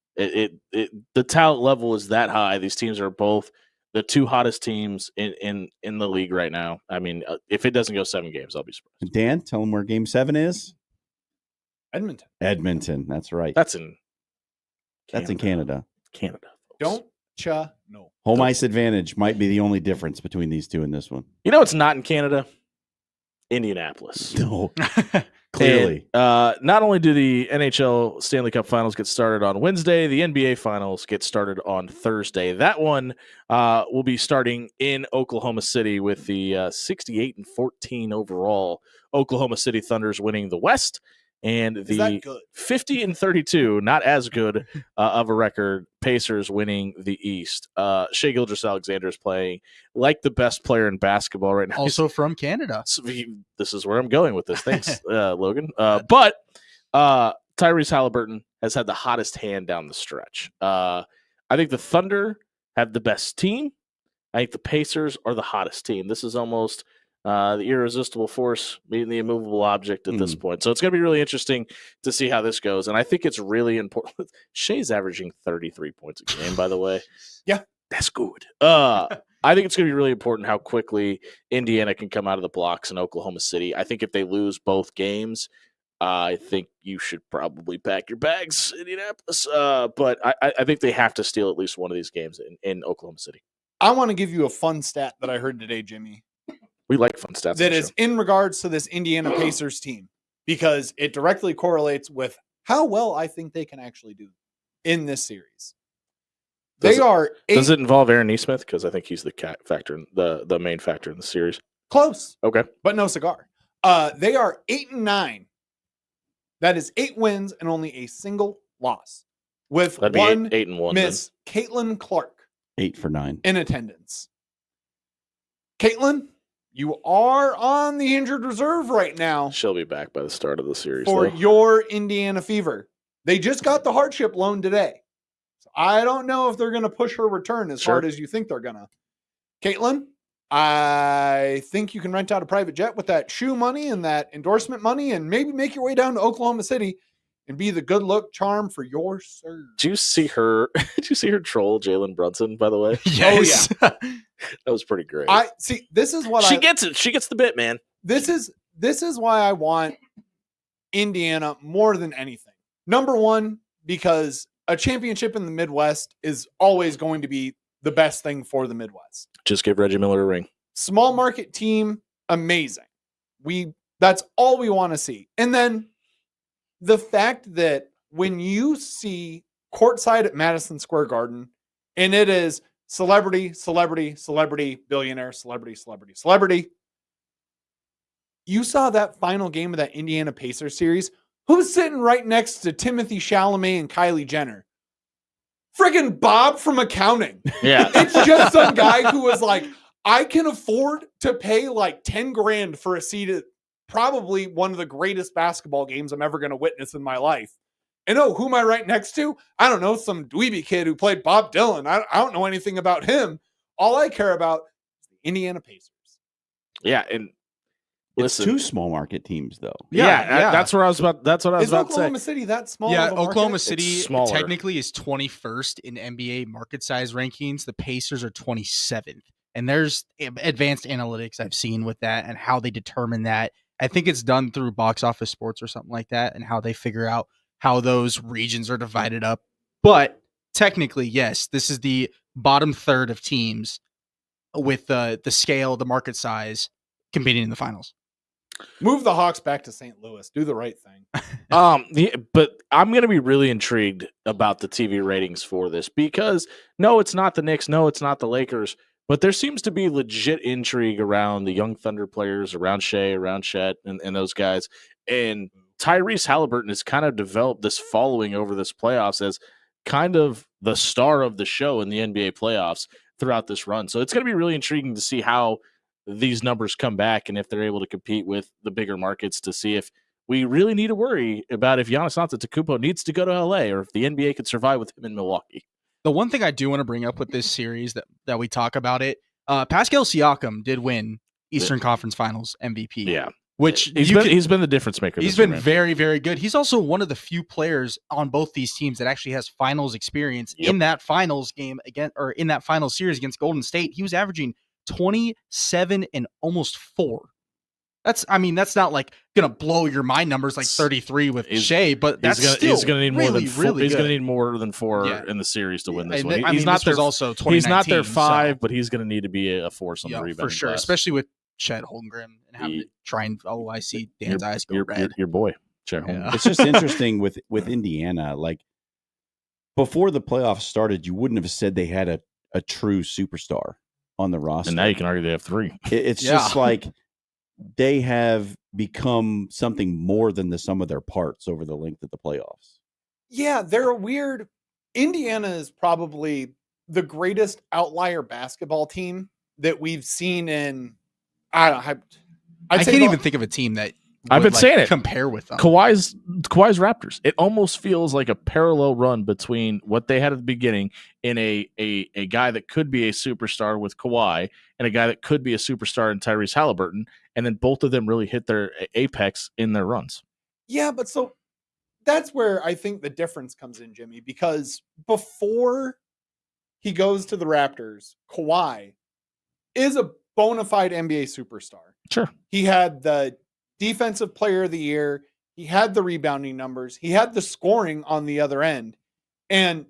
The talent level is that high. These teams are both the 2 hottest teams in the league right now. I mean, if it doesn't go 7 games, I'll be surprised. Dan, tell them where Game 7 is. Edmonton. That's right. That's in Canada. Canada. Don't know. Home ice advantage might be the only difference between these two in this one. You know, it's not in Canada. Indianapolis. No, clearly. And, not only do the NHL Stanley Cup Finals get started on Wednesday, the NBA Finals get started on Thursday. That one will be starting in Oklahoma City with the 68-14 overall Oklahoma City Thunders winning the West, and the 50-32, not as good of a record, Pacers winning the East. Shai Gilgeous-Alexander is playing like the best player in basketball right now. Also from Canada. This is where I'm going with this. Thanks, Logan. But Tyrese Halliburton has had the hottest hand down the stretch. I think the Thunder have the best team. I think the Pacers are the hottest team. This is almost the irresistible force meeting the immovable object at this point. So it's going to be really interesting to see how this goes. And I think it's really important. Shai's averaging 33 points a game, by the way. Yeah. That's good. I think it's going to be really important how quickly Indiana can come out of the blocks in Oklahoma City. I think if they lose both games, I think you should probably pack your bags, Indianapolis. But I think they have to steal at least one of these games in Oklahoma City. I want to give you a fun stat that I heard today, Jimmy. We like fun stats. That is in regards to this Indiana Pacers team, because it directly correlates with how well I think they can actually do in this series. Does it involve Aaron Nesmith? Because I think he's the the main factor in the series. Close. Okay. But no cigar. They are 8-9. That is 8 wins and only a single loss. With That'd be one 8-1. miss, Caitlin Clark 8 for 9 in attendance. Caitlin, you are on the injured reserve right now She'll be back by the start of the series. for though. your Indiana Fever. They just got the hardship loan today. So I don't know if they're going to push her return as hard as you think they're going to. Caitlin, I think you can rent out a private jet with that shoe money and that endorsement money and maybe make your way down to Oklahoma City and be the good luck charm for your serve. Did you see her? Did you see her troll Jalen Brunson? By the way, Yes. Oh, yeah. that was pretty great. I see. This is what she gets it. She gets the bit, man. This is why I want Indiana more than anything. Number one, because a championship in the Midwest is always going to be the best thing for the Midwest. Just give Reggie Miller a ring. Small market team, amazing. That's all we want to see. And then the fact that when you see courtside at Madison Square Garden, and it is celebrity, celebrity, celebrity, billionaire, celebrity, celebrity, celebrity. You saw that final game of that Indiana Pacers series. Who's sitting right next to Timothy Chalamet and Kylie Jenner? Friggin' Bob from accounting. Yeah. It's just some guy who was like, I can afford to pay like 10 grand for a seat at probably one of the greatest basketball games I'm ever going to witness in my life. And who am I right next to? I don't know, some dweeby kid who played Bob Dylan. I don't know anything about him. All I care about is the Indiana Pacers. Yeah, and It's listen, 2 small market teams, though. Yeah, that's where I was about. That's what I was Is about to say. Oklahoma City that small? Yeah, of a market? Oklahoma City It's smaller. technically is 21st in NBA market size rankings. The Pacers are 27th. And there's advanced analytics I've seen with that and how they determine that. I think it's done through Box Office Sports or something like that, and how they figure out how those regions are divided up. But technically, yes, this is the bottom third of teams with the scale, the market size competing in the finals. Move the Hawks back to St. Louis. Do the right thing. But I'm going to be really intrigued about the TV ratings for this because no, it's not the Knicks. No, it's not the Lakers. But there seems to be legit intrigue around the young Thunder players, around Shea, around Chet, and those guys. And Tyrese Halliburton has kind of developed this following over this playoffs as kind of the star of the show in the NBA playoffs throughout this run. So it's going to be really intriguing to see how these numbers come back and if they're able to compete with the bigger markets to see if we really need to worry about if Giannis Antetokounmpo needs to go to LA or if the NBA could survive with him in Milwaukee. The one thing I do want to bring up with this series that we talk about it, Pascal Siakam did win Eastern Conference Finals MVP. Yeah. Which he's been the difference maker. He's been very, very good. He's also one of the few players on both these teams that actually has finals experience. In that finals game again, or in that final series against Golden State, he was averaging 27 and almost 4. That's not like gonna blow your mind numbers like 33 with Shea, but that's he's gonna need more really, than 4. really he's good. gonna need more than 4 in the series to win this one. He's not there. Also, he's not their 2019, 5, but he's gonna need to be a force on the rebound for sure, glass. especially with Chet Holmgren and having to try and I see Dan's eyes go red. Your boy, Chet Holmgren. It's just interesting with Indiana. Like before the playoffs started, you wouldn't have said they had a true superstar on the roster, and now you can argue they have 3. It's just like they have become something more than the sum of their parts over the length of the playoffs. Yeah, they're a weird. Indiana is probably the greatest outlier basketball team that we've seen in. I can't even think of a team that I've been saying it. Compare with them. Kawhi's Raptors. It almost feels like a parallel run between what they had at the beginning in a guy that could be a superstar with Kawhi and a guy that could be a superstar in Tyrese Halliburton, and then both of them really hit their apex in their runs. Yeah, but so that's where I think the difference comes in, Jimmy, because before he goes to the Raptors, Kawhi is a bona fide NBA superstar. Sure. He had the Defensive Player of the Year. He had the rebounding numbers. He had the scoring on the other end. And,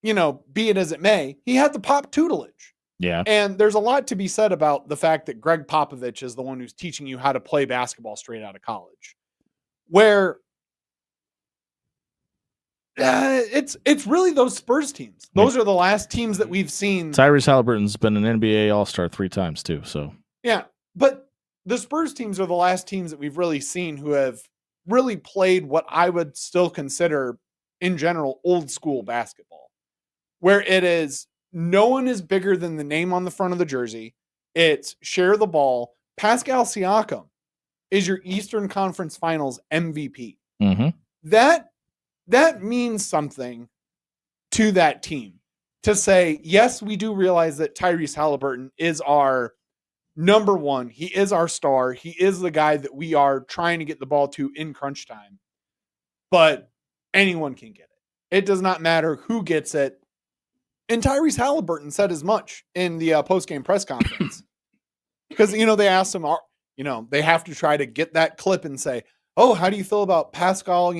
be it as it may, he had the pop tutelage. Yeah. And there's a lot to be said about the fact that Greg Popovich is the one who's teaching you how to play basketball straight out of college. Where it's really those Spurs teams. Those are the last teams that we've seen. Tyrese Halliburton's been an NBA All-Star 3 times too. So yeah, but the Spurs teams are the last teams that we've really seen who have really played what I would still consider, in general, old school basketball, where it is no one is bigger than the name on the front of the jersey. It's share the ball. Pascal Siakam is your Eastern Conference Finals MVP. Mm-hmm. That means something to that team to say, yes, we do realize that Tyrese Halliburton is our number one. He is our star. He is the guy that we are trying to get the ball to in crunch time. But anyone can get it. It does not matter who gets it. And Tyrese Halliburton said as much in the post-game press conference. Because, they asked him, they have to try to get that clip and say, oh, how do you feel about Pascal,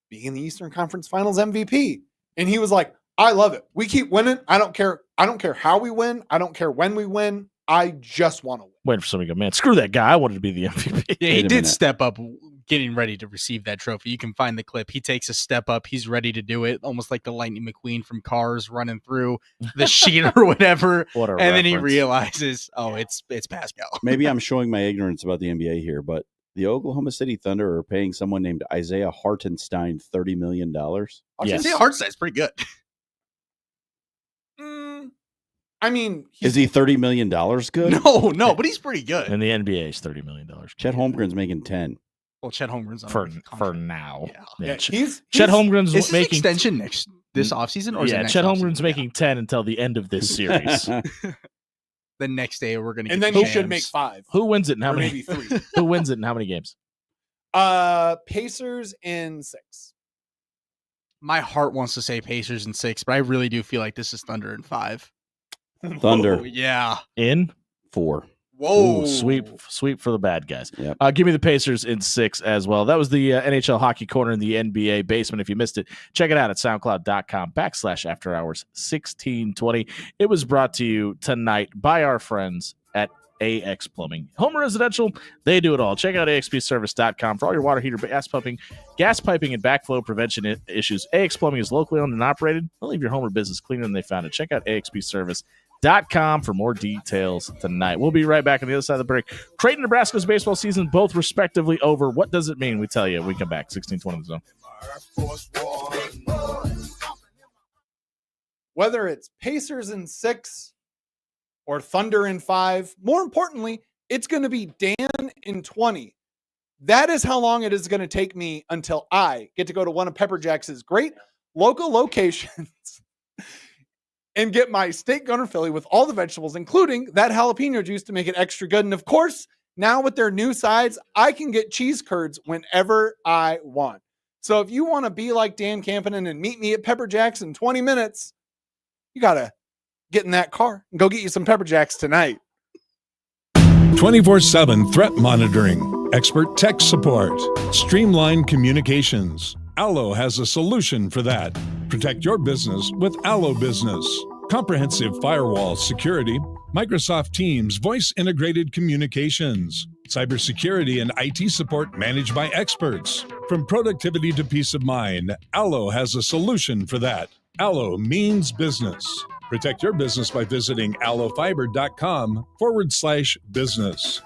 being in the Eastern Conference Finals MVP? And he was like, I love it. We keep winning. I don't care. I don't care how we win. I don't care when we win. I just want to win. Waiting for somebody to go, man, screw that guy. I wanted to be the MVP. Yeah, he did step up getting ready to receive that trophy. You can find the clip. He takes a step up. He's ready to do it, almost like the Lightning McQueen from Cars running through the sheet or whatever. What a and then he reference. realizes, it's Pascal. Maybe I'm showing my ignorance about the NBA here, but the Oklahoma City Thunder are paying someone named Isaiah Hartenstein $30 million. Yes. Isaiah Hartenstein's pretty good. I mean, is he $30 million good? No, but he's pretty good. And the NBA is $30 million. Chet Holmgren's making 10. Well, Chet Holmgren's on for now. Yeah, Chet Holmgren's is his making extension this offseason, or is it next Chet offseason? Holmgren's making 10 until the end of this series. The next day we're gonna and get then the he should Shams. make 5. Who wins it and how Or many? maybe 3. Who wins it and how many games? Pacers in 6. My heart wants to say Pacers in 6, but I really do feel like this is Thunder in 5. Thunder. Oh, yeah. In 4. Whoa. Ooh, sweep for the bad guys. Yep. Give me the Pacers in 6 as well. That was the NHL Hockey Corner in the NBA basement. If you missed it, check it out at soundcloud.com/afterhours1620. It was brought to you tonight by our friends at AX Plumbing. Home Residential, they do it all. Check out axpservice.com for all your water heater, gas piping, and backflow prevention issues. AX Plumbing is locally owned and operated. They'll leave your home or business cleaner than they found it. Check out axpservice.com for more details tonight. We'll be right back on the other side of the break. Creighton, Nebraska's baseball season, both respectively over. What does it mean? We tell you. We come back. 1620 The Zone. Whether it's Pacers in 6 or Thunder in 5, more importantly, it's going to be Dan in 20. That is how long it is going to take me until I get to go to one of Pepper Jack's great local locations and get my steak gunner Philly with all the vegetables, including that jalapeno juice to make it extra good. And of course, now with their new sides, I can get cheese curds whenever I want. So if you want to be like Dan Campanen and meet me at Pepper Jack's in 20 minutes, you got to get in that car and go get you some Pepper Jacks tonight. 24/7 threat monitoring, expert tech support, streamlined communications. Allo has a solution for that. Protect your business with Allo Business. Comprehensive firewall security, Microsoft Teams voice-integrated communications, cybersecurity and IT support managed by experts. From productivity to peace of mind, Allo has a solution for that. Allo means business. Protect your business by visiting allofiber.com/business.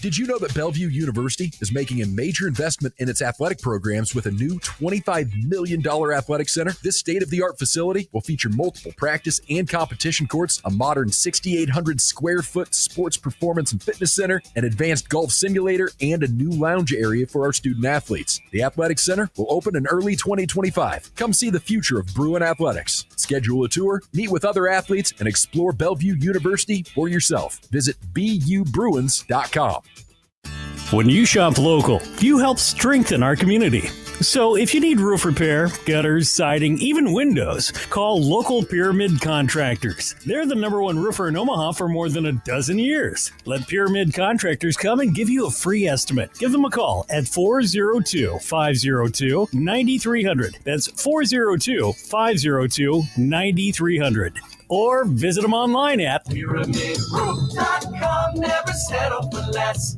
Did you know that Bellevue University is making a major investment in its athletic programs with a new $25 million athletic center? This state-of-the-art facility will feature multiple practice and competition courts, a modern 6,800 square foot sports performance and fitness center, an advanced golf simulator, and a new lounge area for our student athletes. The athletic center will open in early 2025. Come see the future of Bruin Athletics. Schedule a tour, meet with other athletes, and explore Bellevue University for yourself. Visit BUBruins.com. When you shop local, you help strengthen our community. So if you need roof repair, gutters, siding, even windows, call local Pyramid Contractors. They're the #1 roofer in Omaha for more than a dozen years. Let Pyramid Contractors come and give you a free estimate. Give them a call at 402-502-9300. That's 402-502-9300. Or visit them online at PyramidRoof.com. Never settle for less.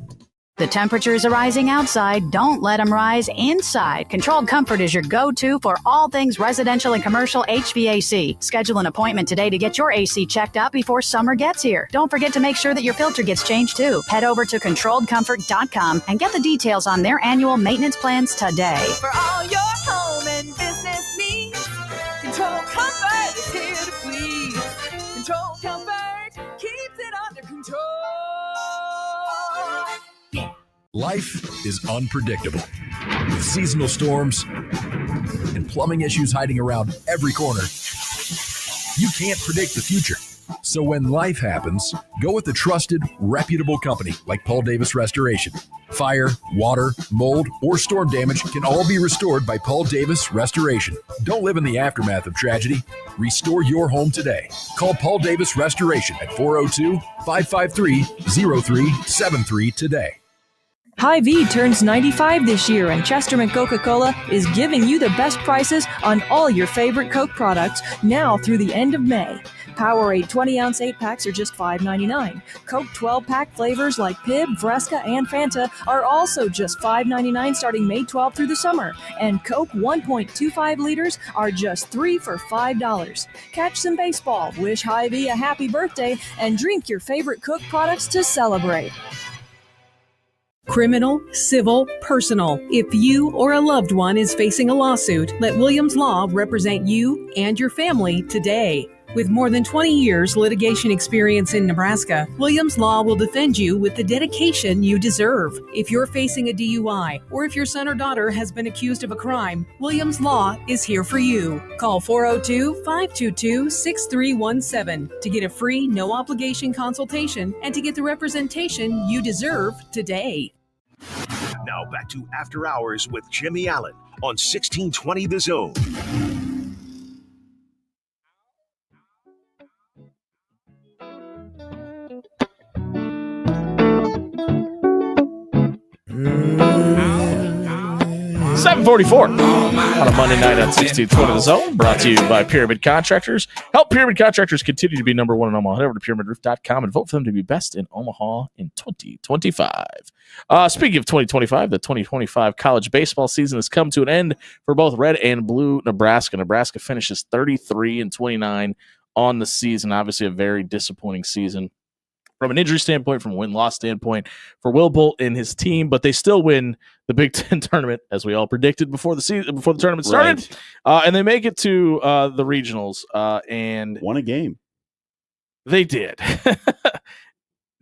The temperatures are rising outside. Don't let them rise inside. Controlled Comfort is your go-to for all things residential and commercial HVAC. Schedule an appointment today to get your AC checked out before summer gets here. Don't forget to make sure that your filter gets changed too. Head over to ControlledComfort.com and get the details on their annual maintenance plans today. For all your home and business needs, Control Comfort is here to please. Control Comfort keeps it under control. Life is unpredictable, with seasonal storms and plumbing issues hiding around every corner. You can't predict the future. So when life happens, go with a trusted, reputable company like Paul Davis Restoration. Fire, water, mold, or storm damage can all be restored by Paul Davis Restoration. Don't live in the aftermath of tragedy. Restore your home today. Call Paul Davis Restoration at 402-553-0373 today. Hy-Vee turns 95 this year, and Chesterman Coca-Cola is giving you the best prices on all your favorite Coke products now through the end of May. Powerade 20-ounce 8-packs are just $5.99. Coke 12-pack flavors like Pib, Fresca, and Fanta are also just $5.99 starting May 12th through the summer. And Coke 1.25 liters are just $3 for $5. Catch some baseball, wish Hy-Vee a happy birthday, and drink your favorite Coke products to celebrate. Criminal, civil, personal. If you or a loved one is facing a lawsuit, let Williams Law represent you and your family today. With more than 20 years litigation experience in Nebraska, Williams Law will defend you with the dedication you deserve. If you're facing a DUI or if your son or daughter has been accused of a crime, Williams Law is here for you. Call 402-522-6317 to get a free, no-obligation consultation and to get the representation you deserve today. Now back to After Hours with Jimmy Allen on 1620 The Zone. $7:44 on a Monday night at 1620 The Zone, brought to you by Pyramid Contractors. Help Pyramid Contractors continue to be #1 in Omaha. Head over to PyramidRoof.com and vote for them to be best in Omaha in 2025. Speaking of 2025, the 2025 college baseball season has come to an end for both red and blue Nebraska. Nebraska finishes 33-29 on the season. Obviously, a very disappointing season from an injury standpoint, from a win-loss standpoint for Will Bolt and his team, but they still win the Big Ten tournament, as we all predicted before the season, before the tournament started. Right. And they make it to the regionals and won a game. They did.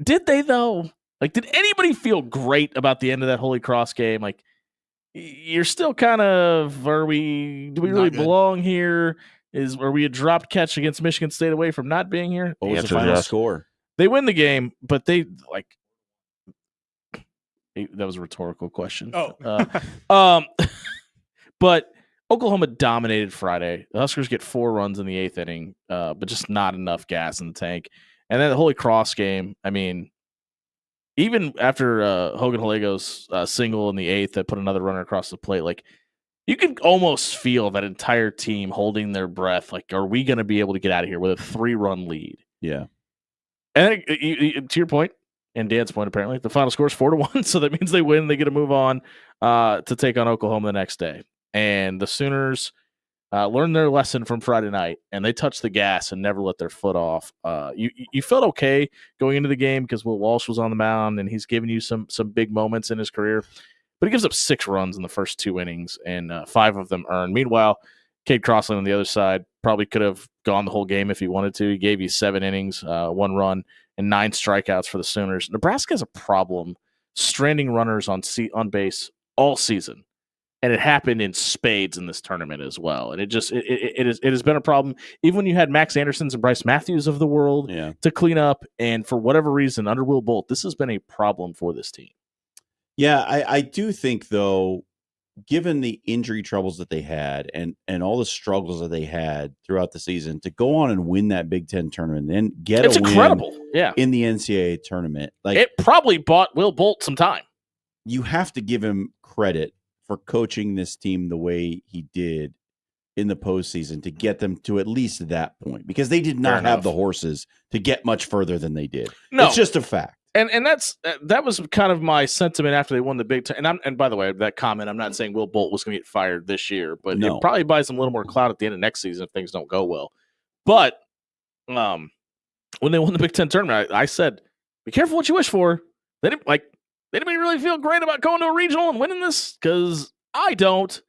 Did they though? Like, did anybody feel great about the end of that Holy Cross game? Like, you're still kind of, do we really belong here? Are we a dropped catch against Michigan State away from not being here? What was the final score? They win the game, but that was a rhetorical question. But Oklahoma dominated Friday. The Huskers get 4 runs in the 8th inning, but just not enough gas in the tank. And then the Holy Cross game, I mean, even after Hogan Halego's single in the 8th that put another runner across the plate, like, you can almost feel that entire team holding their breath. Like, are we going to be able to get out of here with a 3-run lead? Yeah. And to your point, and Dan's point, apparently, the final score is 4-1, so that means they win. They get to move on to take on Oklahoma the next day. And the Sooners learned their lesson from Friday night, and they touched the gas and never let their foot off. You felt okay going into the game because Will Walsh was on the mound, and he's given you some big moments in his career. But he gives up 6 runs in the first 2 innings, and 5 of them earned. Meanwhile, Cade Crossland on the other side probably could have gone the whole game if he wanted to. He gave you 7 innings, 1 run, and 9 strikeouts for the Sooners. Nebraska has a problem stranding runners on base all season, and it happened in spades in this tournament as well. And it has been a problem even when you had Max Andersons and Bryce Matthews of the world to clean up. And for whatever reason, under Will Bolt, this has been a problem for this team. Yeah, I do think, though, given the injury troubles that they had and all the struggles that they had throughout the season, to go on and win that Big Ten tournament and get It's a win incredible. Yeah. in the NCAA tournament, like It probably bought Will Bolt some time. you have to give him credit for coaching this team the way he did in the postseason to get them to at least that point, because they did not Fair have enough. the horses to get much further than they did. No. It's just a fact. And that was kind of my sentiment after they won the Big Ten. And by the way, that comment, I'm not saying Will Bolt was going to get fired this year, but No. it probably buys him a little more clout at the end of next season if things don't go well. But when they won the Big Ten tournament, I said, "Be careful what you wish for." They didn't really feel great about going to a regional and winning this, because I don't.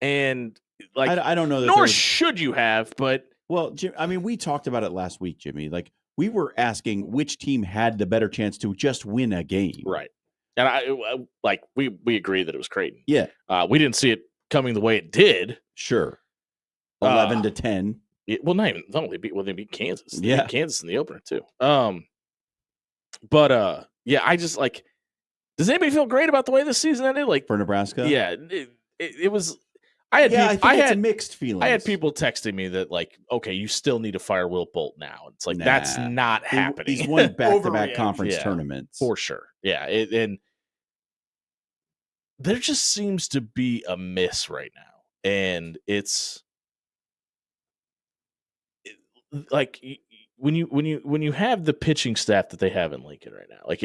And like I don't know that nor there was- should you have, but Well, Jim, I mean, we talked about it last week, Jimmy. Like, we were asking which team had the better chance to just win a game. right. And we agree that it was Creighton. Yeah, We didn't see it coming the way it did. sure. 11 to 10. They beat Kansas. They Yeah. beat Kansas in the opener too. Yeah, I just like. Does anybody feel great about the way this season ended? Like For Nebraska? yeah, it was. I had Yeah, peop- I think I it's had mixed feelings. I had people texting me that like, okay, you still need to fire Will Bolt now. It's like that's Nah. not happening. He's won back-to-back Overreaction. conference Yeah, tournaments. for sure. Yeah, and there just seems to be a miss right now, and it's like when you have the pitching staff that they have in Lincoln right now, like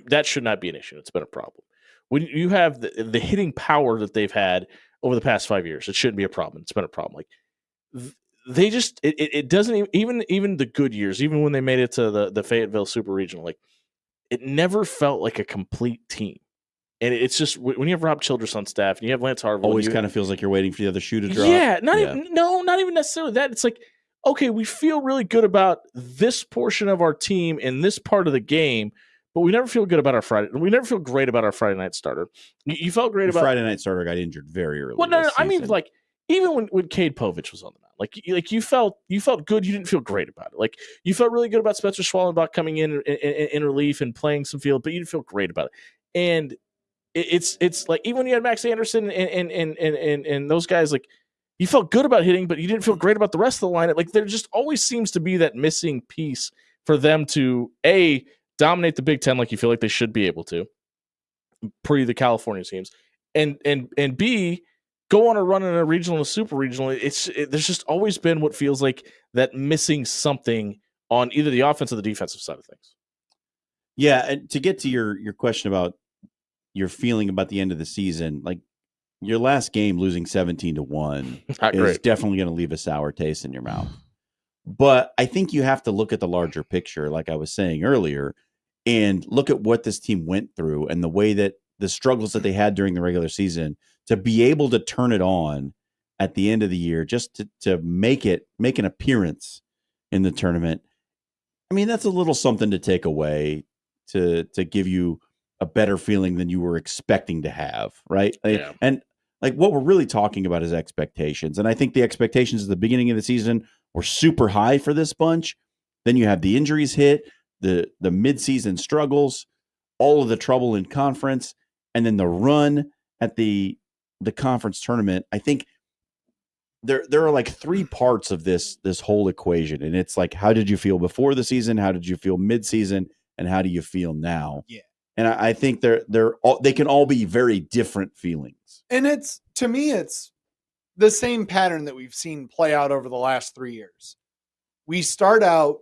that should not be an issue. It's been a problem. When you have the hitting power that they've had over the past 5 years, it shouldn't be a problem. It's been a problem. Like they just it doesn't even the good years, even when they made it to the Fayetteville Super Regional, like it never felt like a complete team. And it's just when you have Rob Childress on staff and you have Lance Harville, Always kind of feels like you're waiting for the other shoe to drop. yeah, not even necessarily that. It's like, okay, we feel really good about this portion of our team in this part of the game, but we never feel good about our Friday. We never feel great about our Friday night starter. You felt great The about Friday night starter got injured very early. Well, no, this I mean, season. like even when Cade Povich was on the mound, like you felt good. You didn't feel great about it. Like you felt really good about Spencer Schwallenbach coming in relief and playing some field, but you didn't feel great about it. And it's like even when you had Max Anderson and those guys, like you felt good about hitting, but you didn't feel great about the rest of the lineup. Like there just always seems to be that missing piece for them to dominate the Big Ten like you feel like they should be able to, pre the California teams, and B, go on a run in a regional and a super regional. There's just always been what feels like that missing something on either the offensive or the defensive side of things. Yeah, and to get to your question about your feeling about the end of the season, like your last game losing 17-1 Not is great. definitely going to leave a sour taste in your mouth. But I think you have to look at the larger picture, like I was saying earlier, and look at what this team went through and the way that the struggles that they had during the regular season to be able to turn it on at the end of the year, just to make an appearance in the tournament. I mean, that's a little something to take away to give you a better feeling than you were expecting to have, right? Yeah. And like what we're really talking about is expectations. And I think the expectations at the beginning of the season were super high for this bunch. Then you have the injuries hit, the midseason struggles, all of the trouble in conference, and then the run at the conference tournament. I think there are like three parts of this whole equation. And it's like, how did you feel before the season? How did you feel midseason? And how do you feel now? Yeah. And I think they can all be very different feelings. And to me, it's the same pattern that we've seen play out over the last 3 years. We start out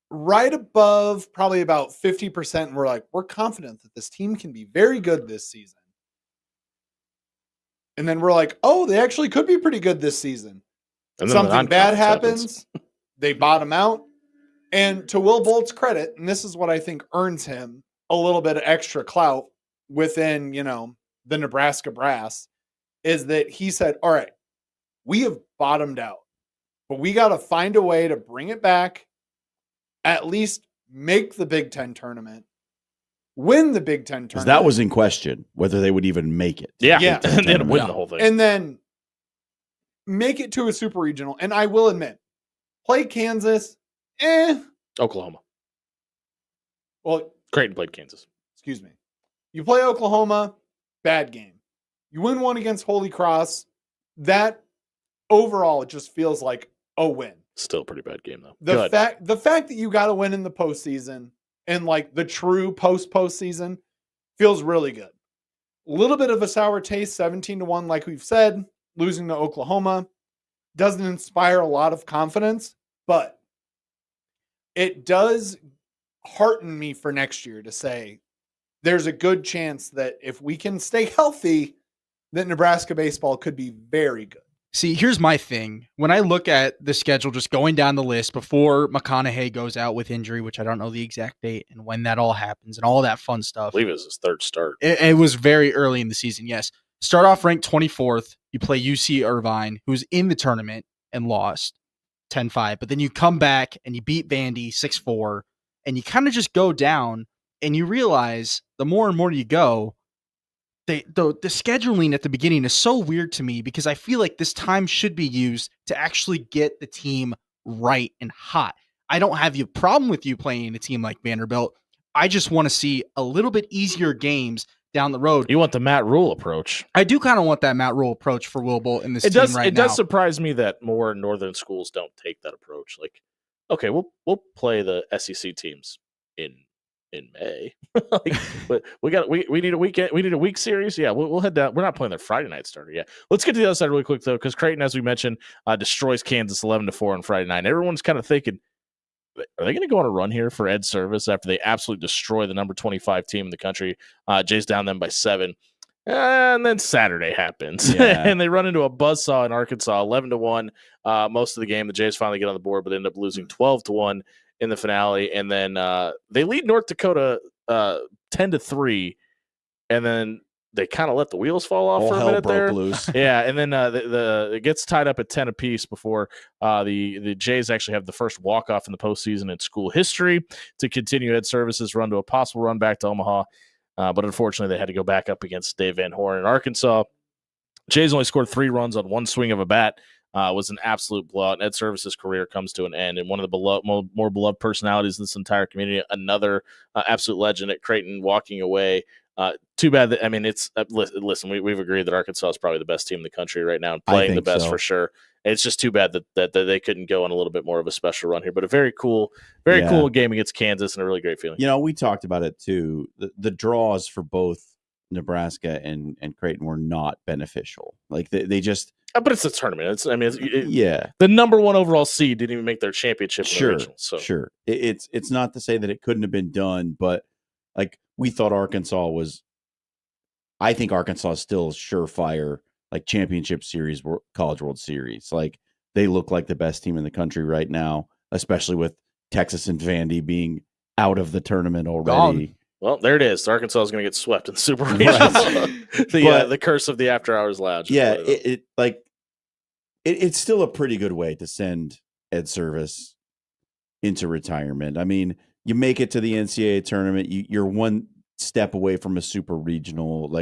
right above probably about 50%, and we're confident that this team can be very good this season. And then we're like, oh, they actually could be pretty good this season. And then the Something bad non-conference happens. They bottom out. And to Will Bolt's credit, and this is what I think earns him a little bit of extra clout within, the Nebraska brass, is that he said, all right, we have bottomed out, but we got to find a way to bring it back, at least make the Big Ten tournament, win the Big Ten Because tournament. that was in question, whether they would even make it. Yeah. Yeah. And they had to win the whole thing. And then make it to a super regional. And I will admit, play Kansas, Oklahoma. Well, Creighton played Kansas. excuse me. You play Oklahoma, bad game. You win one against Holy Cross. That overall, it just feels like a win. Still a pretty bad game though. The fact that you got to win in the postseason and like the true postseason feels really good. A little bit of a sour taste, 17-1, like we've said, losing to Oklahoma doesn't inspire a lot of confidence, but it does hearten me for next year to say there's a good chance that if we can stay healthy, that Nebraska baseball could be very good. See, here's my thing. When I look at the schedule, just going down the list before McConaughey goes out with injury, which I don't know the exact date and when that all happens and all that fun stuff. I believe it was his third start. It was very early in the season, yes. Start off ranked 24th. You play UC Irvine, who's in the tournament and lost 10-5. But then you come back and you beat Vandy 6-4. And you kind of just go down and you realize the more and more you go, the scheduling at the beginning is so weird to me because I feel like this time should be used to actually get the team right and hot. I don't have a problem with you playing a team like Vanderbilt. I just want to see a little bit easier games down the road. You want the Matt Rule approach. I do kind of want that Matt Rule approach for Will Bolt in this team right now. It does surprise me that more northern schools don't take that approach. Like, okay, we'll play the SEC teams in May. But we need a weekend. We need a week series. Yeah, we'll head down. We're not playing their Friday night starter. Yeah, let's get to the other side really quick though, because Creighton, as we mentioned, destroys Kansas 11-4 on Friday night. Everyone's kind of thinking, are they going to go on a run here for Ed Service after they absolutely destroy the number 25 team in the country? Jay's down them by 7. And then Saturday happens, and they run into a buzzsaw in Arkansas, 11-1. Most of the game, the Jays finally get on the board, but end up losing 12-1 in the finale. And then they lead North Dakota 10-3, and then they kind of let the wheels fall off All for a hell minute broke there. loose. Yeah, and then it gets tied up at 10 apiece before the Jays actually have the first walk-off in the postseason in school history to continue Ed Service's run to a possible run back to Omaha. But unfortunately, they had to go back up against Dave Van Horn in Arkansas. Jays only scored 3 runs on one swing of a bat. Was an absolute blowout. And Ed Service's career comes to an end. And one of the more beloved personalities in this entire community, another absolute legend at Creighton, walking away. Too bad that, I mean, it's listen, we've agreed that Arkansas is probably the best team in the country right now and playing the best for sure. It's just too bad that they couldn't go on a little bit more of a special run here. But a very cool game against Kansas and a really great feeling. You know, we talked about it too. The draws for both Nebraska and Creighton were not beneficial. Like they just. But it's a tournament. The number 1 overall seed didn't even make their championship. Sure. It's not to say that it couldn't have been done, but like we thought Arkansas was. I think Arkansas is still surefire. Like championship series, College World Series. Like they look like the best team in the country right now, especially with Texas and Vandy being out of the tournament already. Well, there it is. Arkansas is going to get swept in the Super Regional. The curse of the After Hours Lounge. Yeah, it's still a pretty good way to send Ed Service into retirement. I mean, you make it to the NCAA tournament, you're one step away from a Super Regional,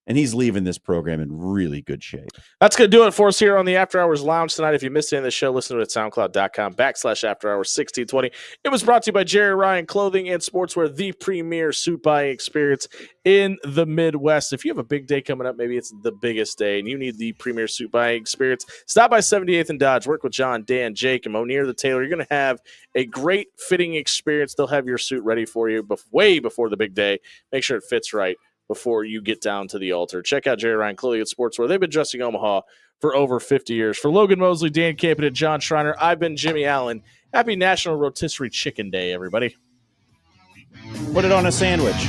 and he's leaving this program in really good shape. That's going to do it for us here on the After Hours Lounge tonight. If you missed any of the show, listen to it at SoundCloud.com/AfterHours1620. It was brought to you by Jerry Ryan Clothing and Sportswear, the premier suit buying experience in the Midwest. If you have a big day coming up, maybe it's the biggest day, and you need the premier suit buying experience, stop by 78th and Dodge. Work with John, Dan, Jake, and Monier the Tailor. You're going to have a great fitting experience. They'll have your suit ready for you way before the big day. Make sure it fits right before you get down to the altar. Check out Jerry Ryan Clothing and Sportswear. They've been dressing Omaha for over 50 years. For Logan Mosley, Dan Campen, and John Schreiner, I've been Jimmy Allen. Happy National Rotisserie Chicken Day, everybody. Put it on a sandwich.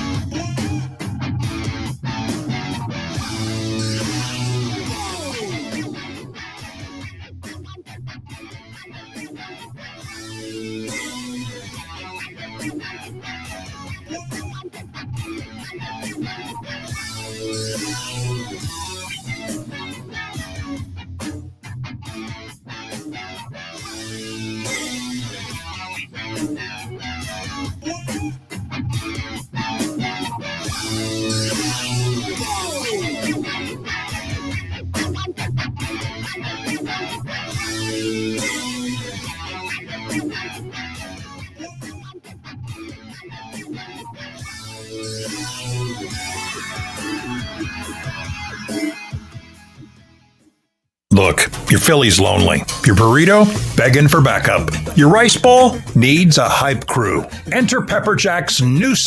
Look, your Philly's lonely. Your burrito begging for backup. Your rice bowl needs a hype crew. Enter Pepper Jack's new side.